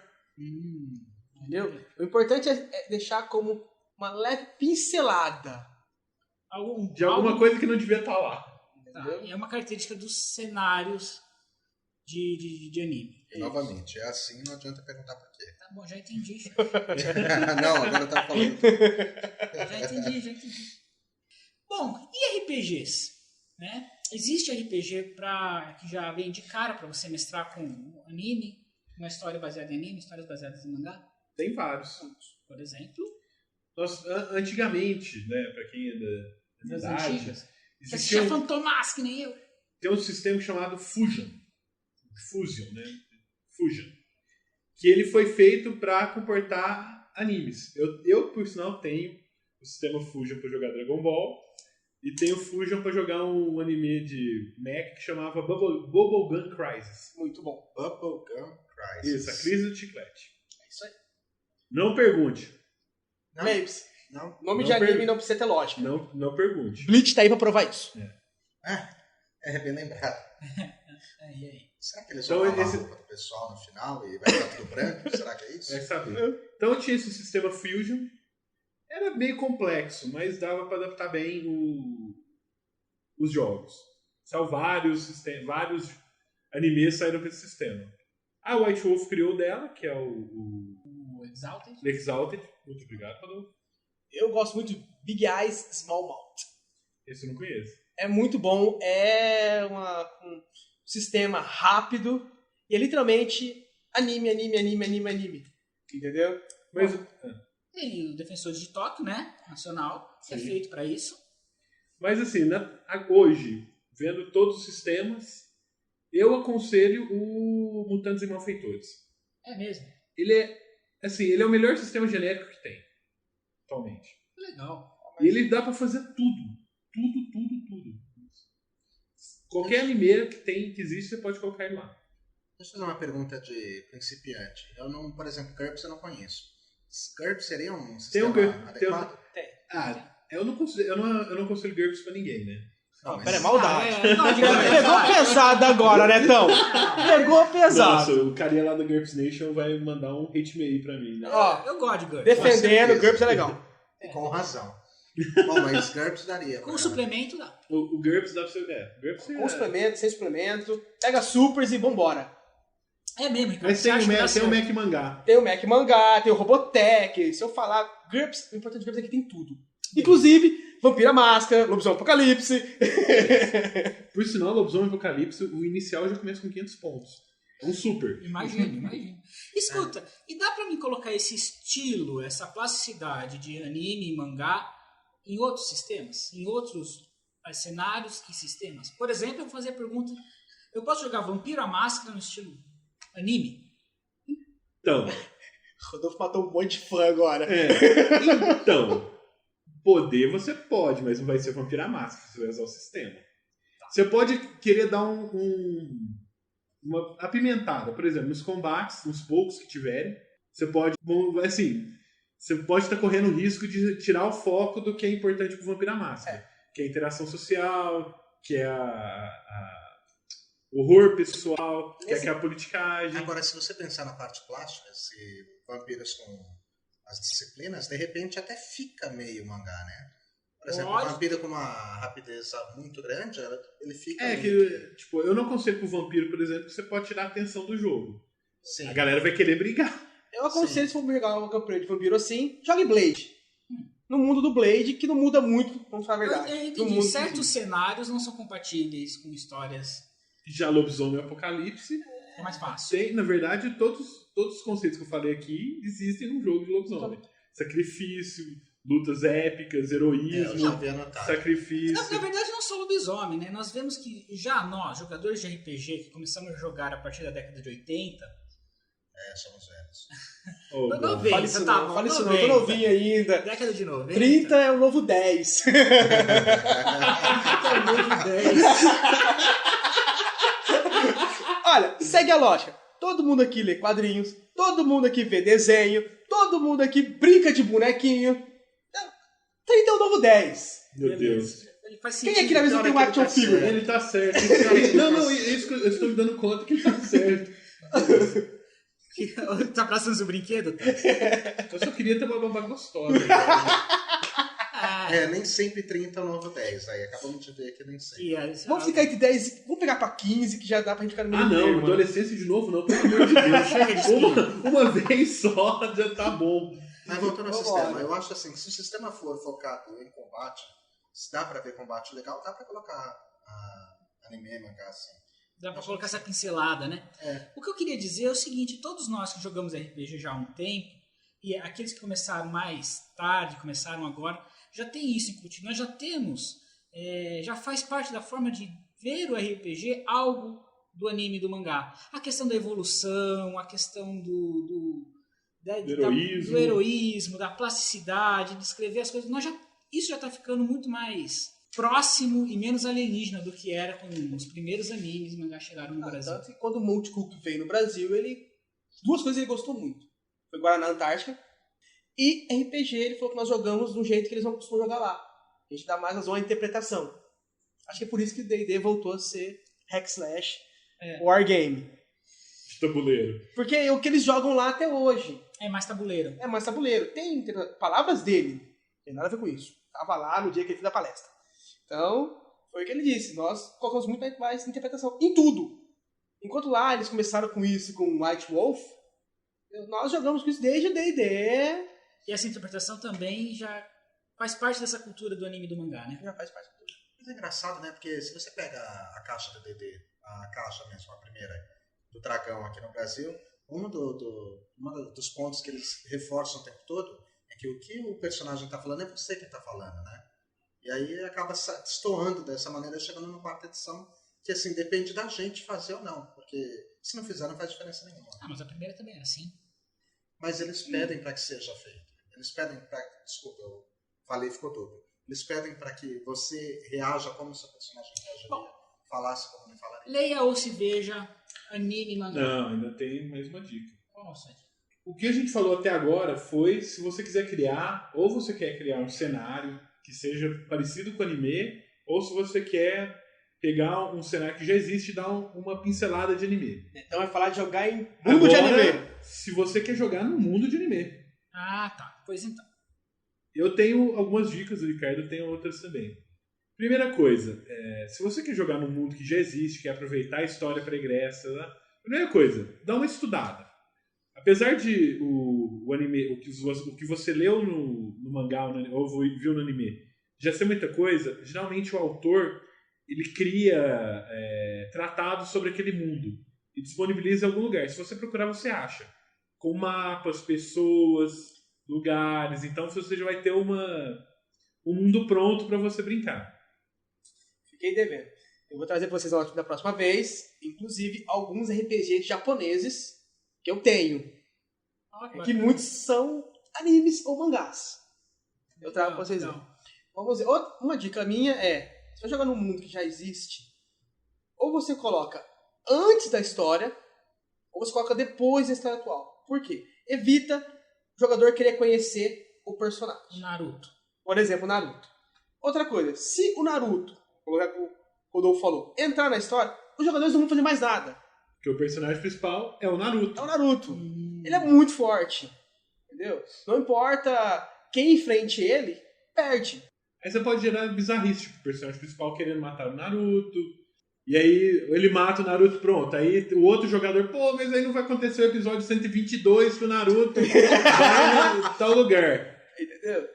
Entendeu? O importante é deixar como uma leve pincelada. De alguma coisa que não devia estar lá. É uma característica dos cenários de anime. E, novamente, é assim, não adianta perguntar por quê. Tá bom, já entendi. Não, agora eu tava falando. Já entendi. Bom, e RPGs? Né? Existe RPG que já vem de cara para você mestrar com anime, uma história baseada em anime, histórias baseadas em mangá? Tem vários. Por exemplo? Antigamente, né, pra quem é da idade, existia Fantomas, que nem eu. Tem um sistema chamado Fusion, né? Fusion. Que ele foi feito para comportar animes. Eu, por sinal, tenho o sistema Fusion para jogar Dragon Ball e tenho Fusion para jogar um anime de mech que chamava Bubblegum Crisis. Muito bom. Bubblegum Crisis. Isso, a crise do chiclete. É isso aí. Não pergunte. Lembre-se. Não. Nome de anime não precisa ter lógica. Não pergunte. Bleach tá aí pra provar isso. É bem lembrado. E aí? Será que eles vão lavar a roupa do pessoal no final e vai ficar tudo branco? Será que é isso? Vai saber. Então eu tinha esse sistema Fusion. Era meio complexo, mas dava para adaptar bem os jogos. São vários animes saíram para esse sistema. A White Wolf criou dela, que é o Exalted. Muito obrigado, Padrão. Eu gosto muito de Big Eyes, Small Mouth. Esse eu não conheço. É muito bom. É um sistema rápido. E é literalmente anime. Entendeu? Mas... Tem o Defensores de Tóquio, né? Nacional, que é feito para isso. Mas assim, hoje, vendo todos os sistemas, eu aconselho o Mutantes e Malfeitores. É mesmo? Ele é o melhor sistema genérico que tem, atualmente. Legal. E ele dá pra fazer tudo. Tudo. Qualquer anime que existe, você pode colocar ele lá. Deixa eu fazer uma pergunta de principiante. Eu não, por exemplo, GURPS eu não conheço. GURPS seria um sistema adequado? Tem. Eu não conselho GURPS pra ninguém, né? Não, Pera, é maldade. Não, Pegou pesado agora, Netão. Pegou pesado. Nossa, o carinha lá do GURPS Nation vai mandar um hate mail pra mim, né? Ó, eu gosto de GURPS. defendendo, GURPS é legal. Com razão. Bom, mas GURPS daria. Com suplemento, dá. O GURPS dá pra você... GURPS Com suplemento, sem suplemento. Pega supers e vambora. É mesmo, Ricardo. Mas Você acha que dá tem o certo? Mac Mangá. Tem o Mac Mangá, tem o Robotech. Se eu falar GURPS, o importante de GURPS é que tem tudo. Inclusive, Vampira Máscara, Lobisomem Apocalipse. Por sinal, Lobisomem Apocalipse, o inicial já começa com 500 pontos. É um super. Imagina. Escuta, e dá pra mim colocar esse estilo, essa plasticidade de anime e mangá em outros sistemas? Em outros cenários e sistemas? Por exemplo, eu vou fazer a pergunta, eu posso jogar Vampiro à Máscara no estilo anime? Então, Rodolfo matou um monte de fã agora. então, poder você pode, mas não vai ser Vampiro à Máscara, você vai usar o sistema. Você pode querer dar uma apimentada, por exemplo, nos combates, nos poucos que tiverem, você pode, assim, você pode estar correndo o risco de tirar o foco do que é importante pro Vampiro à Máscara, que é a interação social, que é o horror pessoal, que é a politicagem. Agora, se você pensar na parte plástica, se vampiros com as disciplinas, de repente até fica meio mangá, né? Por exemplo, o vampiro com uma rapidez muito grande, ele fica... Tipo, eu não aconselho pro vampiro, por exemplo, que você pode tirar a atenção do jogo. Sim. A galera vai querer brigar. Eu aconselho, se for jogar uma campanha de vampiro assim, jogue Blade. No mundo do Blade, que não muda muito, vamos falar a verdade. Eu entendi, certos cenários não são compatíveis com histórias. Já Lobisomem Apocalipse... É mais fácil. Tem, na verdade, todos os conceitos que eu falei aqui existem no jogo de lobisomem. Sacrifício, lutas épicas, heroísmo, sacrifício. Na verdade, não só lobisomem, né? Nós vemos que já nós, jogadores de RPG, que começamos a jogar a partir da década de 80... somos velhos. Oh, 90, fale isso tá não, bom, fale isso não, 90. eu tô novinho ainda. Década de 90. 30 é o novo 10. É o novo 10. Olha, segue a lógica. Todo mundo aqui lê quadrinhos, todo mundo aqui vê desenho, todo mundo aqui brinca de bonequinho. 30 é o novo 10. Meu Deus. Ele faz Quem sentido. aqui na mesa tem um action figure? Ele tá certo. Não, isso que eu estou me dando conta que ele tá certo. Tá abraçando seu brinquedo? Tá? Eu só queria ter uma babá gostosa. Nem sempre 30 é o novo 10. Aí acabamos de ver que nem sempre. Vamos ficar entre 10, vamos pegar pra 15, que já dá pra gente ficar no meio termo, né? Adolescência de novo não, pelo amor de Deus. uma vez só já tá bom. Mas voltando ao sistema, eu acho assim, que se o sistema for focado em combate, se dá pra ver combate legal, dá pra colocar anime, mangá, assim. Dá pra colocar essa pincelada, né? O que eu queria dizer é o seguinte, todos nós que jogamos RPG já há um tempo, e aqueles que começaram mais tarde, começaram agora, já tem isso incutido. Nós já temos, já faz parte da forma de ver o RPG algo do anime e do mangá. A questão da evolução, a questão do heroísmo, da plasticidade, de escrever as coisas. Isso já está ficando muito mais próximo e menos alienígena do que era quando os primeiros animes e mangás chegaram no Brasil. Tanto que quando o Monte Cook veio no Brasil, duas coisas ele gostou muito. Foi Guaraná Antártica e RPG, ele falou que nós jogamos do jeito que eles não costumam jogar lá. A gente dá mais a zona de interpretação. Acho que é por isso que o D&D voltou a ser hack slash wargame. De tabuleiro. Porque é o que eles jogam lá até hoje. É mais tabuleiro. É mais tabuleiro. Tem palavras dele. Não tem nada a ver com isso. Tava lá no dia que ele fez a palestra. Então, foi o que ele disse. Nós colocamos muito mais interpretação em tudo. Enquanto lá eles começaram com isso com White Wolf, nós jogamos com isso desde o D&D. E essa interpretação também já faz parte dessa cultura do anime e do mangá, né? Já faz parte da cultura. Mas é engraçado, né? Porque se você pega a caixa do D&D, a caixa mesmo, a primeira do Dragão aqui no Brasil, um dos pontos que eles reforçam o tempo todo é que o que o personagem está falando é você que está falando, né? E aí acaba destoando dessa maneira, chegando na quarta edição, que assim, depende da gente fazer ou não, porque se não fizer não faz diferença nenhuma. Mas a primeira também era assim. Mas eles pedem para que seja feito. Eles pedem para... Desculpa, eu falei, ficou duplo. Eles pedem para que você reaja como o seu personagem reagiria, falasse como ele falaria. Leia ou se veja anime e mangá. Não, ainda tem mais uma dica. Nossa. O que a gente falou até agora foi se você quiser criar, ou você quer criar um cenário, que seja parecido com o anime, ou se você quer pegar um cenário que já existe e dar uma pincelada de anime. Então vai falar de jogar em mundo de anime. Se você quer jogar no mundo de anime. Ah, tá. Pois então. Eu tenho algumas dicas, o Ricardo tem outras também. Primeira coisa, se você quer jogar num mundo que já existe, quer aproveitar a história pregressa, né? Primeira coisa, dá uma estudada. Apesar de o anime, o que você leu no mangá ou viu no anime, já ser muita coisa, geralmente o autor ele cria tratados sobre aquele mundo e disponibiliza em algum lugar. Se você procurar, você acha. Com mapas, pessoas, lugares. Então você já vai ter um mundo pronto para você brincar. Fiquei devendo. Eu vou trazer para vocês da próxima vez, inclusive alguns RPGs japoneses que eu tenho. Que muitos são animes ou mangás. Eu trago para vocês. Vamos ver. Uma dica minha se você jogar num mundo que já existe, ou você coloca antes da história, ou você coloca depois da história atual. Por quê? Evita o jogador querer conhecer o personagem. Naruto. Por exemplo, Naruto. Outra coisa, se o Naruto, como o Rodolfo falou, entrar na história, os jogadores não vão fazer mais nada. Porque o personagem principal é o Naruto. É o Naruto. Ele é muito forte. Entendeu? Não importa quem enfrente ele, perde. Aí você pode gerar bizarrice, tipo, o personagem principal querendo matar o Naruto. E aí ele mata o Naruto, pronto. Aí o outro jogador, mas aí não vai acontecer o episódio 122 que o Naruto vai em tal lugar. Entendeu?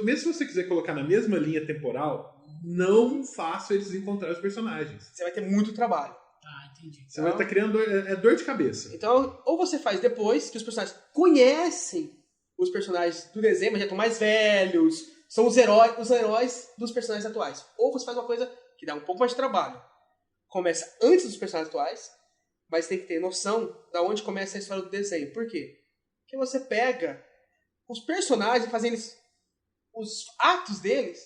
Mesmo se você quiser colocar na mesma linha temporal, não faça eles encontrar os personagens. Você vai ter muito trabalho. Ah, entendi. Você vai estar criando dor de cabeça. Então, ou você faz depois, que os personagens conhecem os personagens do desenho, mas já estão mais velhos, são os heróis dos personagens atuais. Ou você faz uma coisa que dá um pouco mais de trabalho. Começa antes dos personagens atuais, mas tem que ter noção de onde começa a história do desenho. Por quê? Porque você pega os personagens e fazendo os atos deles,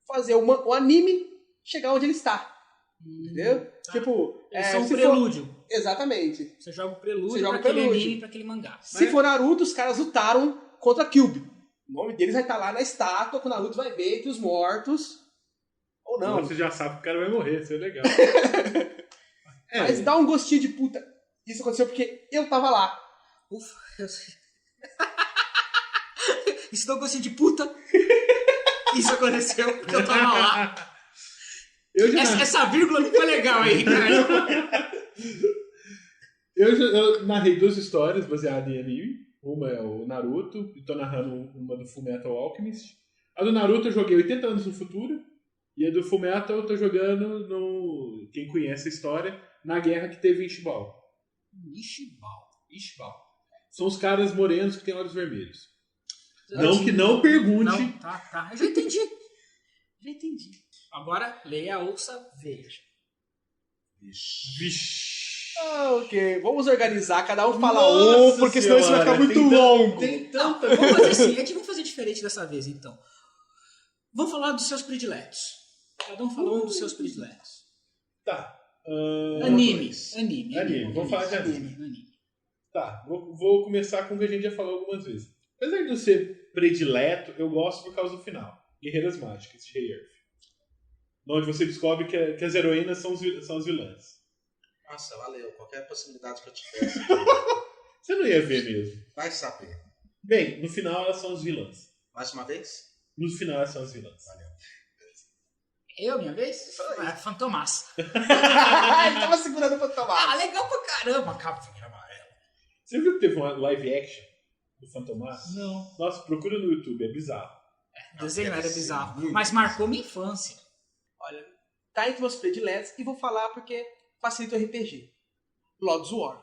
fazer o anime chegar onde ele está. Entendeu? Tá. Tipo, são um prelúdio. Exatamente. Você joga o prelúdio Você joga pra o aquele prelúdio. anime, pra aquele mangá. Se for Naruto, os caras lutaram contra Kyuubi. O nome deles vai estar lá na estátua, que o Naruto vai ver entre os mortos. Ou não. Você já sabe que o cara vai morrer, isso é legal. Mas dá um gostinho de puta. Isso aconteceu porque eu tava lá. Ufa, eu sei. Isso dá um gostinho de puta. Isso aconteceu porque eu tava lá. Essa vírgula não foi legal aí, cara. Eu narrei 2 histórias baseadas em anime. Uma é o Naruto, e tô narrando uma do Fullmetal Alchemist. A do Naruto eu joguei 80 anos no futuro, e a do Fullmetal eu tô jogando quem conhece a história, na guerra que teve em Ishibal. Ishibal. São os caras morenos que têm olhos vermelhos. Não pergunte. Não, tá. Eu já entendi. Agora, leia, ouça, veja. Vixe. Ok, vamos organizar, cada um fala Nossa porque senão isso vai ficar muito longo. Vamos fazer assim, vamos fazer diferente dessa vez, então. Vamos falar dos seus prediletos. Cada um fala um dos seus prediletos. Tá. Anime. Vamos falar de anime. Tá, vou começar com o que a gente já falou algumas vezes. Apesar de eu ser predileto, eu gosto por causa do final. Guerreiras Mágicas, de Rei Earth. Onde você descobre que as heroínas são as vilãs. Nossa, valeu. Qualquer possibilidade que eu tivesse. Você não ia ver mesmo. Vai saber. Bem, no final elas são as vilãs. Mais uma vez? No final elas são as vilãs. Valeu. Minha vez? Fantomas. Ele tava segurando o Fantomas. Legal pra caramba, cavinha amarela. Você viu que teve uma live action do Fantomas? Não. Nossa, procura no YouTube, é bizarro. O desenho era bizarro, muito mas marcou minha infância. Olha, tá entre meus prediletos e vou falar porque facilita o RPG. Lords War.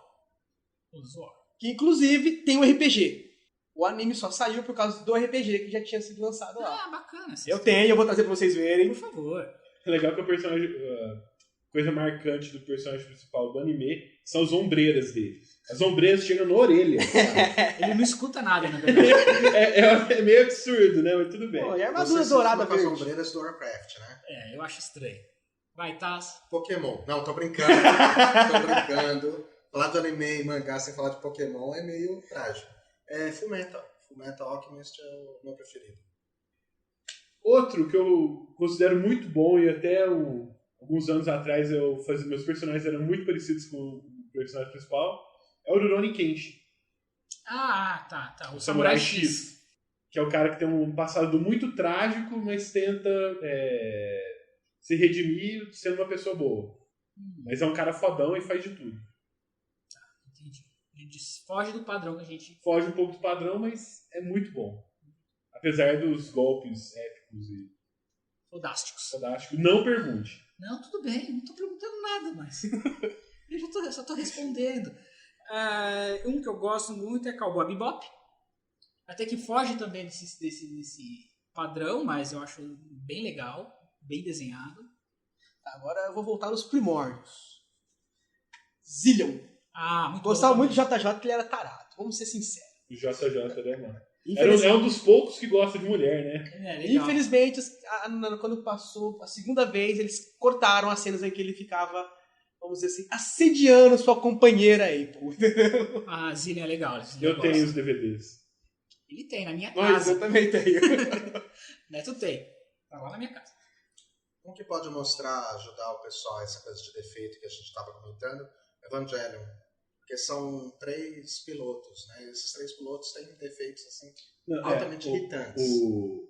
Que inclusive tem um RPG. O anime só saiu por causa do RPG que já tinha sido lançado lá. Ah, bacana. Eu tenho, eu vou trazer pra vocês verem. Por favor. É legal que o personagem. Coisa marcante do personagem principal do anime são as ombreiras dele. As ombreiras chegam na orelha. Ele não escuta nada, na verdade. É meio absurdo, né? Mas tudo bem. Pô, e a armadura dourada com as verde. ombreiras do Warcraft, né? Eu acho estranho. Vai, Taz. Pokémon. Não, tô brincando. Falar do anime e mangá sem falar de Pokémon é meio trágico. Fullmetal. Fullmetal Alchemist é o meu preferido. Outro que eu considero muito bom, e até alguns anos atrás meus personagens eram muito parecidos com o personagem principal, é o Rurouni Kenshin. Tá. O Samurai X. Que é o cara que tem um passado muito trágico, mas tenta se redimir sendo uma pessoa boa. Mas é um cara fodão e faz de tudo. Entendi. Ele foge do padrão que a gente... Foge um pouco do padrão, mas é muito bom. Apesar dos golpes épicos e... Fodásticos. Não pergunte. Não, tudo bem. Não tô perguntando nada, mas... eu só tô respondendo. Um que eu gosto muito é Cowboy Bebop. Até que foge também desse padrão, mas eu acho bem legal. Bem desenhado. Agora eu vou voltar nos primórdios. Zillion. Muito Gostava bom muito do JJ, porque ele era tarado. Vamos ser sinceros. O JJ, né, mano? É um dos poucos que gosta de mulher, né? Infelizmente, quando passou a segunda vez, eles cortaram as cenas em que ele ficava, vamos dizer assim, assediando sua companheira April. Zillion é legal. Eu tenho os DVDs. Ele tem, na minha Mas casa. eu também tenho. Neto tem. Tá lá na minha casa. Um que pode ajudar o pessoal essa coisa de defeito que a gente estava comentando, Evangelion. Porque são 3 pilotos, né? Esses 3 pilotos têm defeitos assim, altamente irritantes. O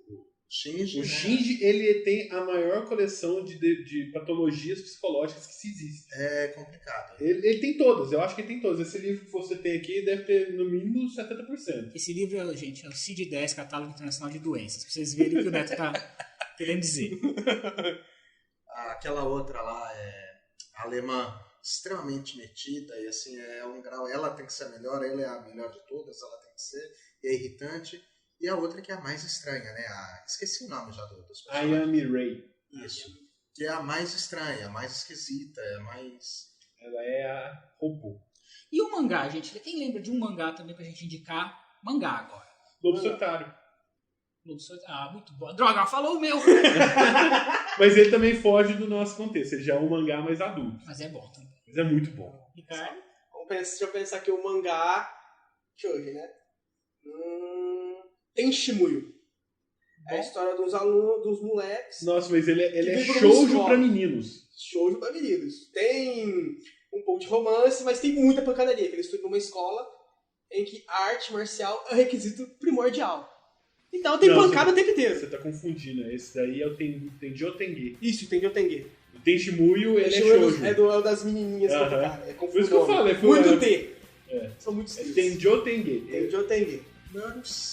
Shinji, ele tem a maior coleção de patologias psicológicas que se existem. É complicado. Ele tem todas, eu acho que ele tem todas. Esse livro que você tem aqui deve ter no mínimo 70%. Esse livro, gente, é o CID-10, Catálogo Internacional de Doenças, pra vocês verem o que o Neto tá querendo dizer. Aquela outra lá é alemã, extremamente metida, e assim, é um grau, ela tem que ser a melhor, ela é a melhor de todas, ela tem que ser, e é irritante. E a outra que é a mais estranha, né? Esqueci o nome já dos personagens. Ayami Ray. Isso. Que é a mais estranha, a mais esquisita, é a mais... Ela é a robô. E o mangá, gente? Quem lembra de um mangá também pra gente indicar? Mangá agora. Lobo Solitário. Muito bom. Droga, falou o meu! Mas ele também foge do nosso contexto. Ele já é um mangá mais adulto. Mas é bom também. Mas é muito bom. Ricardo? Deixa eu pensar aqui o mangá de hoje, né? Tem Shimuyo. É a história dos alunos, dos moleques. Nossa, mas ele é shoujo pra meninos. Shoujo pra meninos. Tem um pouco de romance, mas tem muita pancadaria. Ele estuda numa escola em que a arte marcial é um requisito primordial. Então tem pancada o tempo inteiro. Você tá confundindo. Esse daí é o Tenji Otenge. Isso, o Tenji Otenge. O Tem Shimuyo, ele é shoujo. É das menininhas. Cara. É por isso que eu falo. Muito T. São muitos T. Tenji Otenge. Tenji Otenge.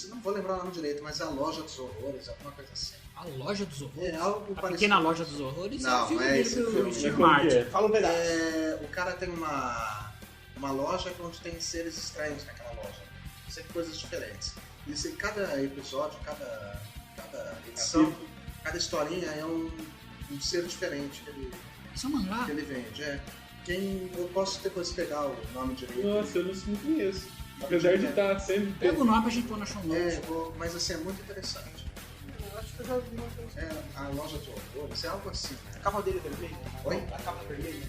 Não vou lembrar o nome direito, mas é a Loja dos Horrores, alguma coisa assim. A Loja dos Horrores? É algo a parecido. Pequena Loja dos Horrores? Não, é esse filme. Steve Martin. Fala um pedaço. O cara tem uma loja onde tem seres estranhos naquela loja. Sempre coisas diferentes. E cada episódio, cada edição, cada historinha é um ser diferente que ele, Isso é um mangá? que ele vende. Eu posso depois pegar o nome direito. Nossa, eu não conheço. Apesar de estar sempre... Pega o nome pra gente pôr na show notes. Mas assim, é muito interessante. Eu acho que eu já vi uma coisa. A Loja dos Horrores, é algo assim. A capa dele é vermelha? Oi? A capa vermelha?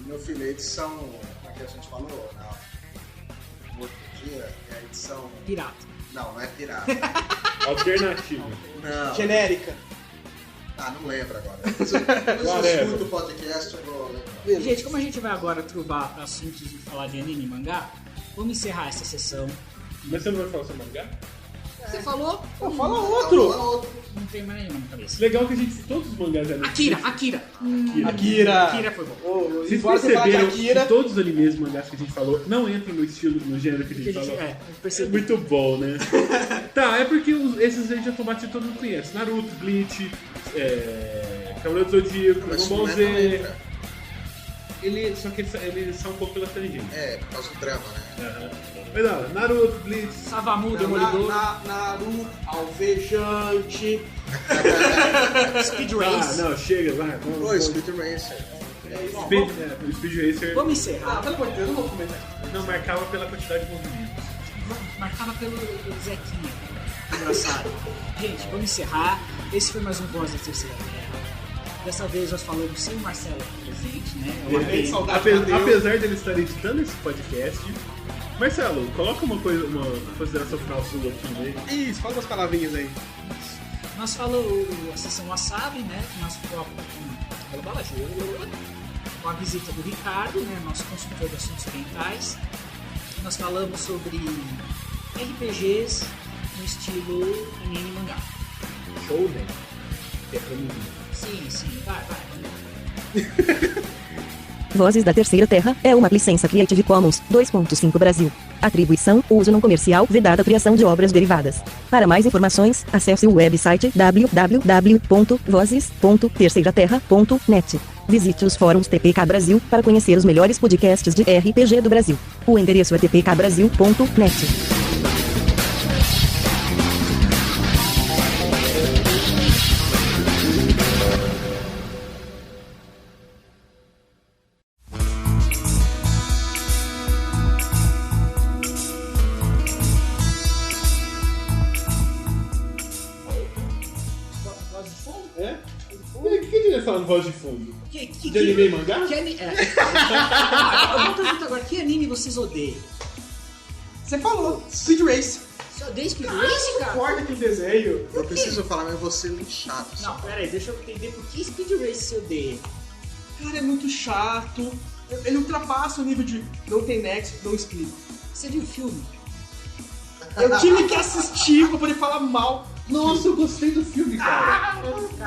Meu filho, a edição que a gente falou no outro dia é a edição... Pirata. Não é pirata. Alternativa. Não. Genérica. Não lembro agora. Depois eu escuto o podcast e vou lembrar. Gente, como a gente vai agora trovar assuntos e falar de anime e mangá, vamos encerrar essa sessão. Mas você não vai falar sobre mangá? Você falou? Fala outro. Não tem mais nenhuma na cabeça. Legal que a gente... Todos os mangás eram... Akira foi bom. Vocês perceberam que todos os animes e mangás que a gente falou não entram no estilo, no gênero que a gente falou? É muito bom, né? É porque esses aí já estão batidos, todo mundo conhece. Naruto, Bleach, Cavaleiro do Zodíaco, Dragon Ball Z. Só que eles são um pouco pela tangente. Por causa do drama, né? Mas não, Naruto, Bleach, Savamu, Demolidor, Naruto, Alvejante, Speed Race. Não, chega, vai. Speed Racer. O Speed Racer Vamos encerrar. Pelo amor de Deus, eu não vou comentar. não marcava pela quantidade de movimentos. Marcava pelo Zequinha. Engraçado. Gente, vamos encerrar. Esse foi mais um Voz da Terceira Terra. Dessa vez nós falamos sem o Marcelo presente, né? Apesar dele estar editando esse podcast, Marcelo, coloca uma consideração final sua aqui no meio. Isso, fala umas palavrinhas aí. Nós falamos a sessão Wasabi, né? Nosso próprio com a visita do Ricardo, né? Nosso consultor de assuntos orientais. Nós falamos sobre RPGs no estilo anime e mangá. Show, né? É pra mim. Sim, vai. Vozes da Terceira Terra é uma licença Creative Commons 2.5 Brasil. Atribuição, uso não comercial, vedada criação de obras derivadas. Para mais informações, acesse o website www.vozes.terceiraterra.net. Visite os fóruns TPK Brasil para conhecer os melhores podcasts de RPG do Brasil. O endereço é tpkbrasil.net. Voz de fundo. De anime e mangá? Eu vou perguntar agora, que anime vocês odeiam? Você falou, Speed Race. Você odeia Speed Race, cara? Suporta aquele desenho. Eu preciso falar, mas eu vou ser linchado. Não, pera aí, deixa eu entender por que Speed Race você odeia. Cara, é muito chato. Ele ultrapassa o nível de não tem nexo, não explico. Você viu o filme? Eu tive que assistir pra poder falar mal. Nossa, eu gostei do filme, cara.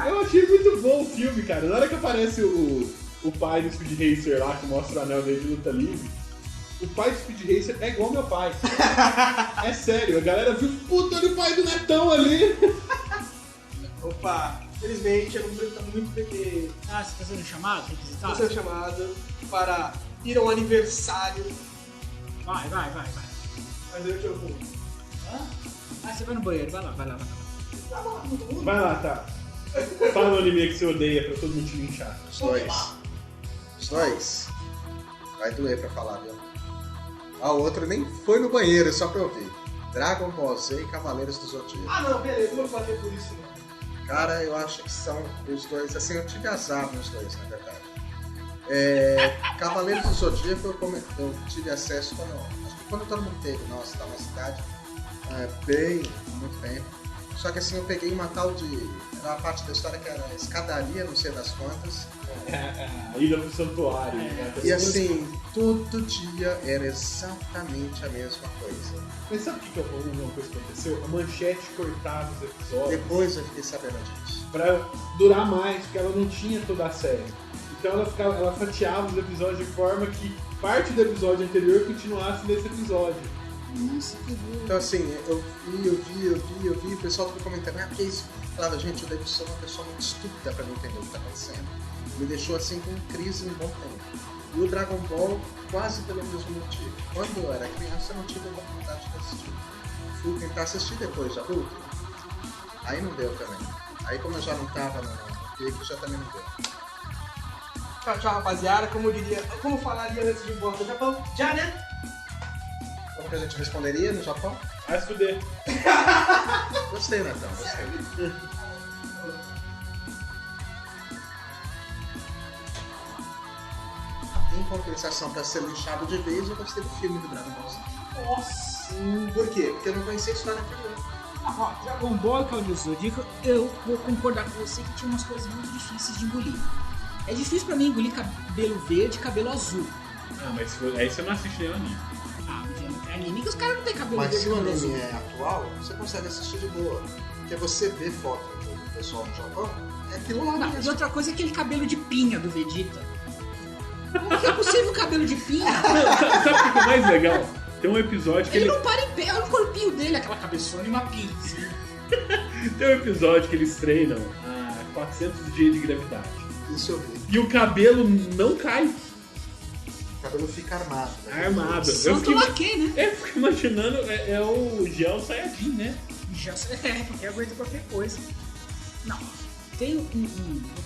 Eu achei muito bom o filme, cara. Na hora que aparece o pai do Speed Racer lá, que mostra o anel dele de luta livre, o pai do Speed Racer é igual meu pai. É sério, a galera viu, puta, olha o pai do Netão ali. Opa, infelizmente eu não vou estar muito porque Ah, você tá sendo chamado? Tem que visitar? estou sendo chamado para ir ao aniversário. Vai. Mas eu te ouvo. Ah, você vai no banheiro, vai lá. Vai lá, tá. Fala no anime que você odeia pra todo mundo te linchar. Os dois. Vai doer pra falar, viu? A outra nem foi no banheiro, só pra ouvir. Dragon Ball Z e Cavaleiros do Zodíaco. Ah não, beleza, não vou bater por isso não. Cara, eu acho que são os dois, assim, eu tive azar nos dois, na verdade. Cavaleiros do Zodíaco eu tive acesso quando todo mundo teve, nossa, tá na cidade, bem, muito tempo. Só que assim, eu peguei uma tal de... Era uma parte da história que era escadaria, não sei das quantas. A ida pro santuário. Né? E assim, todo dia era exatamente a mesma coisa. Mas sabe o que uma coisa que aconteceu? A Manchete cortava os episódios. Depois eu fiquei sabendo disso. Pra durar mais, porque ela não tinha toda a série. Então ela fatiava os episódios de forma que parte do episódio anterior continuasse nesse episódio. Nossa, que bom. Então assim, eu vi, o pessoal tava comentando, que é isso? Eu falava, gente, eu devo ser uma pessoa muito estúpida pra não entender o que tá acontecendo. Me deixou assim com crise em bom tempo. E o Dragon Ball, quase pelo mesmo motivo. Quando eu era criança, eu não tive a oportunidade de assistir. Fui tentar assistir depois de adulto. Aí não deu também. Aí como eu já não tava no pico, já também não deu. Tchau, rapaziada. Como falaria antes de ir embora do Japão? Já, né? Como que a gente responderia no Japão? Vai se fuder. Gostei, Natão, gostei. Em compensação, pra ser lixado de vez, eu gostei do filme do Dragon Ball Z. Nossa. Por quê? Porque eu não conhecia a história anterior. Dragon Ball e Cavaleiros do Zodíaco, eu vou concordar com você que tinha umas coisas muito difíceis de engolir. É difícil pra mim engolir cabelo verde e cabelo azul. Ah, mas aí você não assiste nenhum anime. Ah, é anime que os caras não tem cabelo Mas verde se e o cabelo anime azul. é atual, você consegue assistir de boa. Porque você vê foto do pessoal no Japão, é aquilo lá Não, e mesmo. outra coisa é aquele cabelo de pinha do Vegeta. Como que é possível o cabelo de pinha? Sabe o que é mais legal? Tem um episódio que Ele não para em pé, olha o corpinho dele, aquela cabeçona e uma pinha. Tem um episódio que eles treinam a 400 dias de gravidade. Isso eu vi. E o cabelo não cai. O cabelo fica armado. Né? Armado. Santo laque, né? Eu fico imaginando, é o Gel Saiyajin, né? Já porque aguenta qualquer coisa. Não, tem eu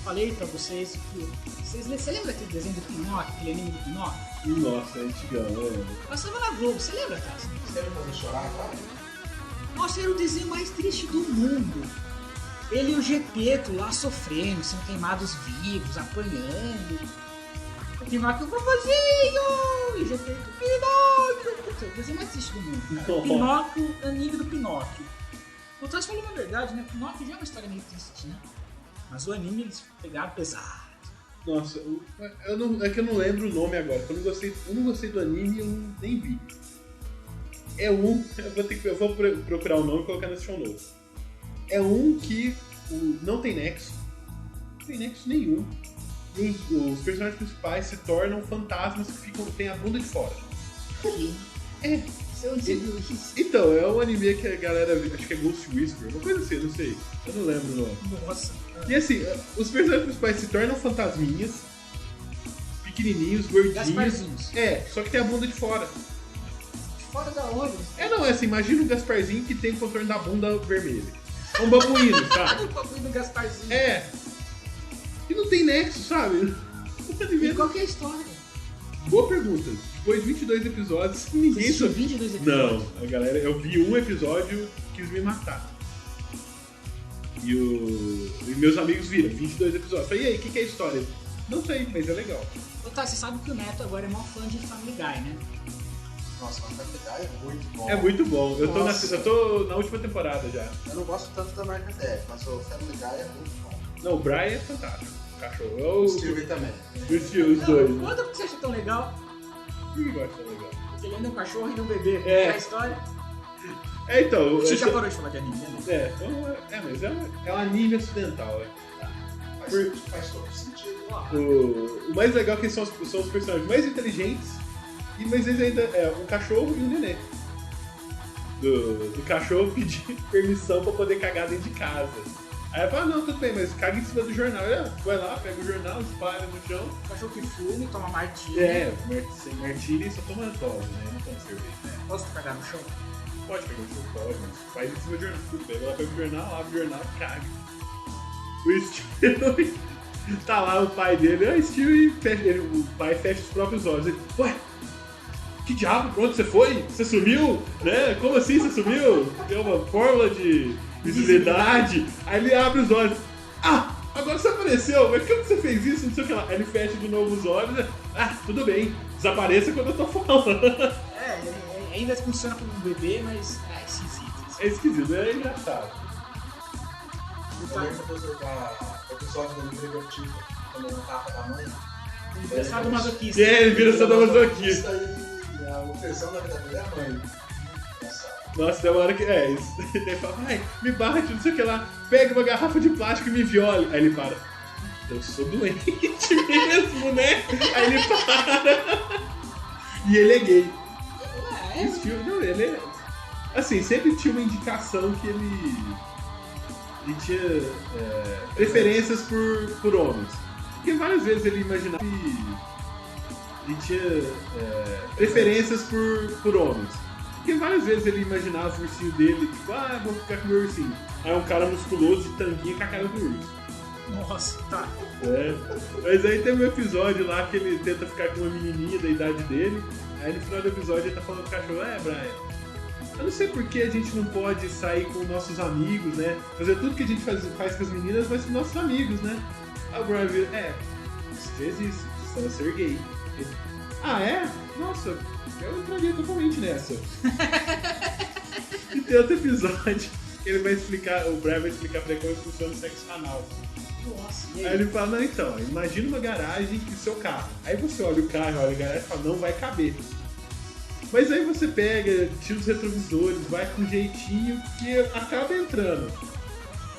falei pra vocês que... Você lembra daquele desenho do Pinóquio, aquele anime do Pinóquio? Nossa, é antigão. Passava na Globo, você lembra, cara? Você não pode chorar, cara? Nossa, era o desenho mais triste do mundo. Ele e o Gepeto lá sofrendo, sendo queimados vivos, apanhando. O Pinóquio, vovozinho! E o Gepeto, Pinóquio! Putz, é o desenho mais triste do mundo, cara. Oh. Pinóquio, anime do Pinóquio. O Tati falou uma verdade, né? O Nokia já é uma história meio triste, né? Mas o anime eles pegaram pesado. Nossa, é que eu não lembro o nome agora. Eu não gostei do anime e eu nem vi. Eu vou procurar o nome e colocar nesse show novo. É um que não tem nexo. Não tem nexo nenhum. E os personagens principais se tornam fantasmas que tem a bunda de fora. É. Então, é um anime que a galera, acho que é Ghost Whisper, uma coisa assim, não sei. Eu não lembro o nome. Nossa. E assim, os personagens principais se tornam fantasminhas, pequenininhos, gordinhos. Gasparzinhos. Só que tem a bunda de fora. Fora da onde? Não, é assim, imagina um Gasparzinho que tem o contorno da bunda vermelha. É um babuíno, sabe? O babuíno do Gasparzinho. E não tem nexo, sabe? E qual que é a história? Boa pergunta. Depois de 22 episódios, ninguém Você 22 episódios? Não, a galera, eu vi um episódio e quis me matar. E meus amigos viram 22 episódios. Eu falei, e aí, o que é a história? Não sei, mas é legal. Tá, você sabe que o Neto agora é maior fã de Family Guy, né? Nossa, o Family Guy é muito bom. É muito bom. Eu Nossa. tô na última temporada já. Eu não gosto tanto da American Dad, mas o Family Guy é muito bom. Não, o Brian é fantástico. O cachorro. O Stewie também. Os dois. Né? Conta porque você acha tão legal. Por que gosta tão legal? Porque ele ainda é um cachorro e um bebê. É a história. Então. Você já parou de falar de anime, né? Mas é um anime ocidental, Faz todo sentido. O mais legal é que são os personagens mais inteligentes, mas eles ainda um cachorro e um neném. Do cachorro pedir permissão pra poder cagar dentro de casa. Aí ela fala, não, tudo bem, mas caga em cima do jornal. Vai lá, pega o jornal, espalha no chão. O cachorro que fuma e toma martini. Sem martini só toma dose, né? Não toma cerveja. Posso cagar no chão? Pode pegar o chão, pode, mas faz em cima do jornal. Tudo bem, ela pega o jornal, abre o jornal e caga. O Stewie tá lá, o pai dele, Stewie, o pai fecha os próprios olhos. Ele, ué, que diabo, pra onde você foi? Você sumiu? Né? Como assim você sumiu? Tem uma fórmula de visibilidade. Aí ele abre os olhos. Agora você apareceu, mas como você fez isso? Não sei o que lá. Aí ele fecha de novo os olhos. Tudo bem, desapareça quando eu tô falando. Ainda funciona como um bebê, mas é esquisito. É esquisito, é engraçado. Eu lembro do episódio do livro divertido, quando ele tapa da mãe. Ele vira sadomasoquista. Ele vira sadomasoquista. E o tesão da vida dele é a mãe. Nossa, tem uma hora que isso. Ele fala, me bate, não sei o que lá. Pega uma garrafa de plástico e me viole. Aí ele para. Eu sou doente mesmo, né? Aí ele para. E ele é gay. Esse filme, não, ele é... Assim, sempre tinha uma indicação que ele tinha preferências por homens. Porque várias vezes ele imaginava que ele tinha preferências por homens. Porque várias vezes ele imaginava o ursinho dele, tipo, vou ficar com o meu ursinho. Aí é um cara musculoso de tanguinha com a cara do urso. Nossa, tá. Mas aí tem um episódio lá que ele tenta ficar com uma menininha da idade dele. Aí no final do episódio ele tá falando pro cachorro, Brian, eu não sei por que a gente não pode sair com nossos amigos, né? Fazer tudo que a gente faz com as meninas, mas com nossos amigos, né? Aí o Brian vira, isso já existe, precisa ser gay. Ele, é? Nossa, eu entraria totalmente nessa. E tem outro episódio que ele vai explicar, o Brian vai explicar pra ele como funciona o sexo anal. Nossa, aí ele fala, não, então, imagina uma garagem e o seu carro. Aí você olha o carro, olha a garagem e fala, não vai caber. Mas aí você pega, tira os retrovisores, vai com jeitinho que acaba entrando.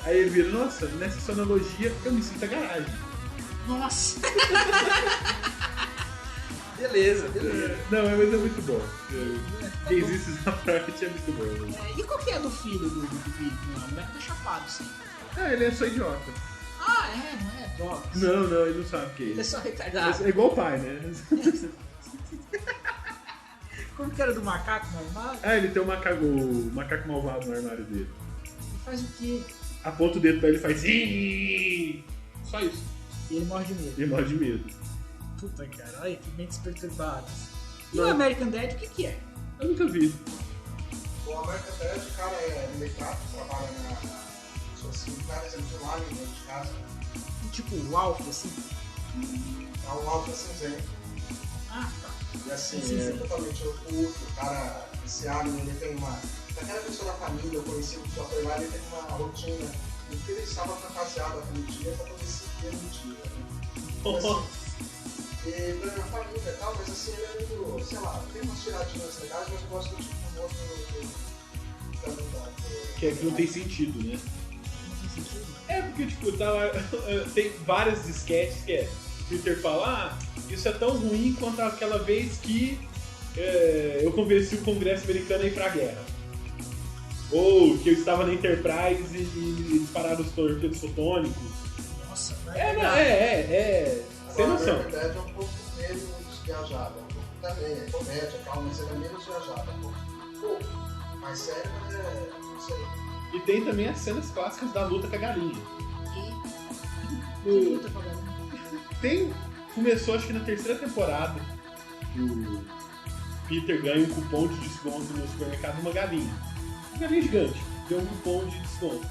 Aí ele vira, nossa, nessa sua analogia eu me sinto a garagem. Nossa! Beleza. Não, mas é muito bom. Quem existe na parte é muito bom. E qual que é do filho do Vitor? O moleque tá chapado, sim. Ele é só idiota. Não é drogas. Não, ele não sabe o que é isso. Ele é só retardado. É igual o pai, né? Como que era do macaco malvado? Ele tem o macaco malvado no armário dele. Ele faz o quê? Aponta o dedo pra ele e faz Ih! Só isso. E ele morre de medo. Ele morre de medo. Puta, cara, olha que mentes perturbadas. E o American Dad, o que é? Eu nunca vi. O American Dad, o cara é letrado, trabalha assim, várias lá dentro de casa. Tipo o Alf, assim? É um Alf cinzento. Ah, tá. E assim, Sim, sim. é totalmente oculto. O cara, esse Armin, ele tem uma. Daquela pessoa da família, eu conheci que só foi lá, ele tem uma rotina. E que ele estava fantasiado aquele dia pra poder seguir no dia. Né? Ele é uma família e tal, mas assim, ele é meio, sei lá, tem umas tiradinhas legais, mas eu gosto do tipo do moço Que é que não tem sentido, né? Não tem sentido? É porque, tipo, tem várias sketches que é. Peter fala, isso é tão ruim quanto aquela vez que eu convenci o Congresso americano a ir pra guerra. Ou que eu estava na Enterprise e dispararam os torpedos fotônicos. Nossa, sem noção. Na verdade é um pouco menos viajada, um pouco também, é comédia, calma, mas ele é menos viajada, um pouco mais sério, mas não sei. E tem também as cenas clássicas da luta com a galinha. Que luta pra galinha? Começou acho que na terceira temporada, o Peter ganha um cupom de desconto no supermercado de uma galinha. Uma galinha gigante, deu um cupom de desconto.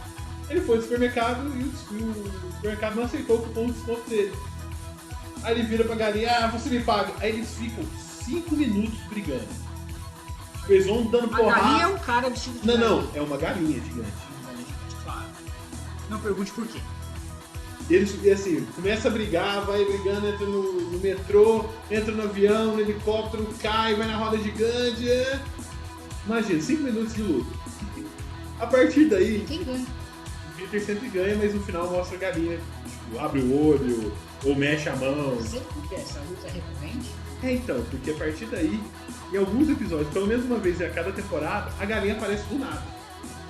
Ele foi no supermercado e o supermercado não aceitou o cupom de desconto dele. Aí ele vira pra galinha, você me paga. Aí eles ficam 5 minutos brigando. Tipo, eles vão dando porrada. A galinha é um cara vestido de galinha. Não, é uma galinha gigante. Claro. Não pergunte por quê. Eles, assim, começa a brigar, vai brigando, entra no metrô, entra no avião, no helicóptero, cai, vai na roda gigante. Imagina, 5 minutos de luta. A partir daí, Quem ganha? o Peter sempre ganha, mas no final mostra a galinha. Tipo, abre o olho, ou mexe a mão. Sempre porque essa luta é recorrente. Então, porque a partir daí, em alguns episódios, pelo menos uma vez a cada temporada, a galinha aparece do nada.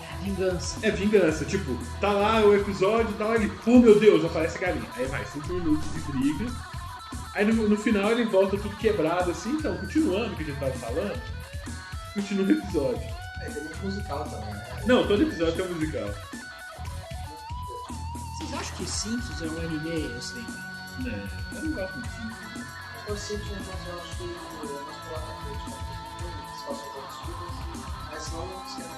É a vingança. É vingança, tipo, tá lá o episódio e tal, ele, oh meu Deus, aparece a galinha. Aí vai 5 minutos de briga. Aí no final ele volta tudo quebrado assim, então, continuando o que a gente tava falando, continua o episódio. Tem muito musical também, né? Não, todo episódio tem um musical. Vocês acham que Simpsons é um anime? Eu sei. Né, eu não gosto muito disso. Eu sinto, mas eu acho que é mais pela crítica, se façam todos os filmes, mas não sempre.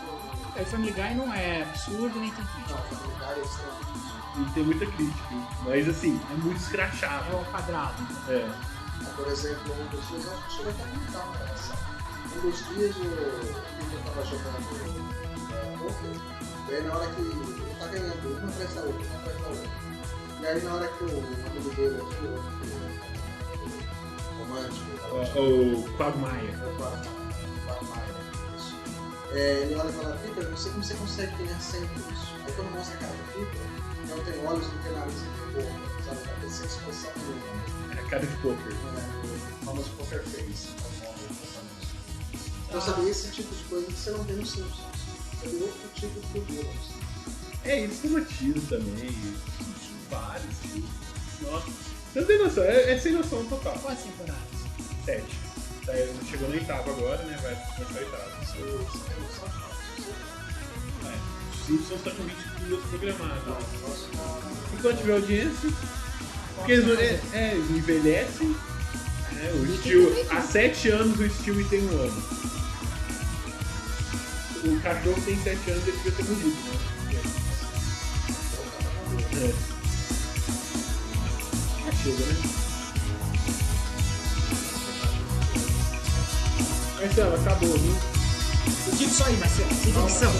O Family Guy não é absurdo nem tem crítica. Não, o lugar é extremamente. E tem muita crítica, mas assim, é muito escrachado. É o quadrado. É. Por exemplo, um dos dias, eu acho que chegou até a comentar uma relação. Um dos dias eu estava jogando poker, e aí na hora que ele tá ganhando uma atrás da outra, uma atrás da outra. E aí na hora que o amigo dele aqui, o romântico, O Quagmire. ele olha e fala, Peter, eu não sei como você consegue ganhar sempre isso. Aí quando mostra a cara do Peter, não tem olhos, não tem nariz, não tem boca, sabe? Tá pensando em expressão nenhuma. É a cara de poker. O famoso poker face. Então, sabe, esse tipo de coisa que você não vê no Simpsons. Você vê outro tipo de figura. É isso, tem tiro também, vários tiros. Nossa, você não tem noção, é sem noção total. Quantas temporadas? 7. Chegou na 8ª agora, né? Vai começar a 8ª. Os Simpsons tá com 22 programados. Enquanto tiver audiência, porque eles eles envelhecem, né? O Steel, há 7 anos o Stewie tem 1 ano. O cachorro tem 7 anos e ele devia ter morrido, né? Chega, né? Marcelo, acabou, viu? Eu digo isso aí, Marcelo. Sem edição.